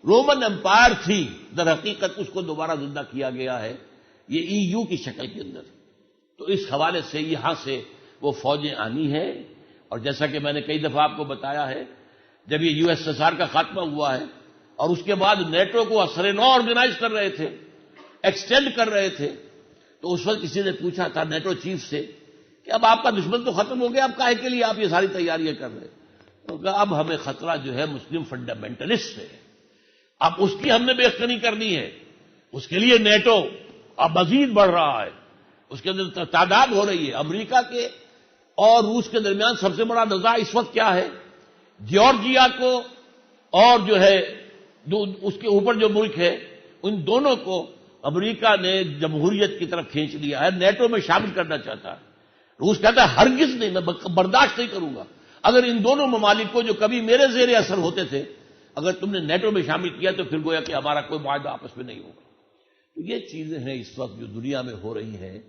رومن امپائر تھی، در حقیقت اس کو دوبارہ زندہ کیا گیا ہے یہ EU کی شکل کے اندر۔ تو اس حوالے سے یہاں سے وہ فوجیں آنی ہیں، اور جیسا کہ میں نے کئی دفعہ آپ کو بتایا ہے، جب یہ USSR کا خاتمہ ہوا ہے اور اس کے بعد نیٹو کو اثر نو آرگنائز کر رہے تھے، ایکسٹینڈ کر رہے تھے، تو اس وقت کسی نے پوچھا تھا نیٹو چیف سے کہ اب آپ کا دشمن تو ختم ہو گیا، اب کاہے کے لیے آپ یہ ساری تیاریاں کر رہے ہیں؟ تو کہا اب ہمیں خطرہ جو ہے مسلم فنڈامنٹلسٹ ہے، اب اس کی ہم نے بے اختیاری کرنی ہے، اس کے لیے نیٹو اب مزید بڑھ رہا ہے، اس کے اندر تعداد ہو رہی ہے۔ امریکہ کے اور روس کے درمیان سب سے بڑا نزاع اس وقت کیا ہے؟ جارجیا کو اور جو ہے اس کے اوپر جو ملک ہے، ان دونوں کو امریکہ نے جمہوریت کی طرف کھینچ لیا ہے، نیٹو میں شامل کرنا چاہتا ہے۔ روس کہتا ہے ہرگز نہیں، میں برداشت نہیں کروں گا، اگر ان دونوں ممالک کو جو کبھی میرے زیر اثر ہوتے تھے اگر تم نے نیٹو میں شامل کیا تو پھر گویا کہ ہمارا کوئی معاہدہ آپس میں نہیں ہوگا۔ تو یہ چیزیں ہیں اس وقت جو دنیا میں ہو رہی ہیں،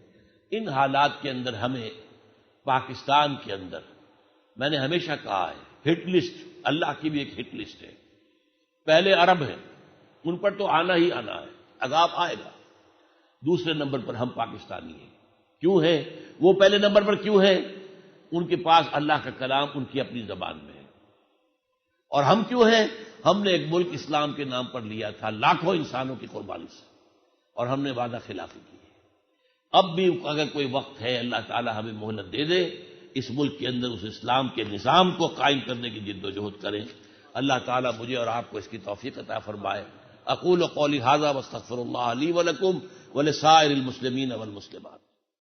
ان حالات کے اندر ہمیں پاکستان کے اندر، میں نے ہمیشہ کہا ہے ہٹ لسٹ اللہ کی بھی ایک ہٹ لسٹ ہے۔ پہلے عرب ہیں، ان پر تو آنا ہی آنا ہے، عذاب آئے گا۔ دوسرے نمبر پر ہم پاکستانی ہیں۔ کیوں ہے وہ پہلے نمبر پر کیوں ہے؟ ان کے پاس اللہ کا کلام ان کی اپنی زبان میں ہے، اور ہم کیوں ہیں؟ ہم نے ایک ملک اسلام کے نام پر لیا تھا لاکھوں انسانوں کی قربانی سے، اور ہم نے وعدہ خلافی کی ہے۔ اب بھی اگر کوئی وقت ہے، اللہ تعالی ہمیں مہلت دے دے، اس ملک کے اندر اس اسلام کے نظام کو قائم کرنے کی جد و جہد کریں۔ اللہ تعالی مجھے اور آپ کو اس کی توفیق عطا فرمائے۔ اقول قولی ھذا واستغفر اللہ لی ولکم ولسائر المسلمین والمسلمات۔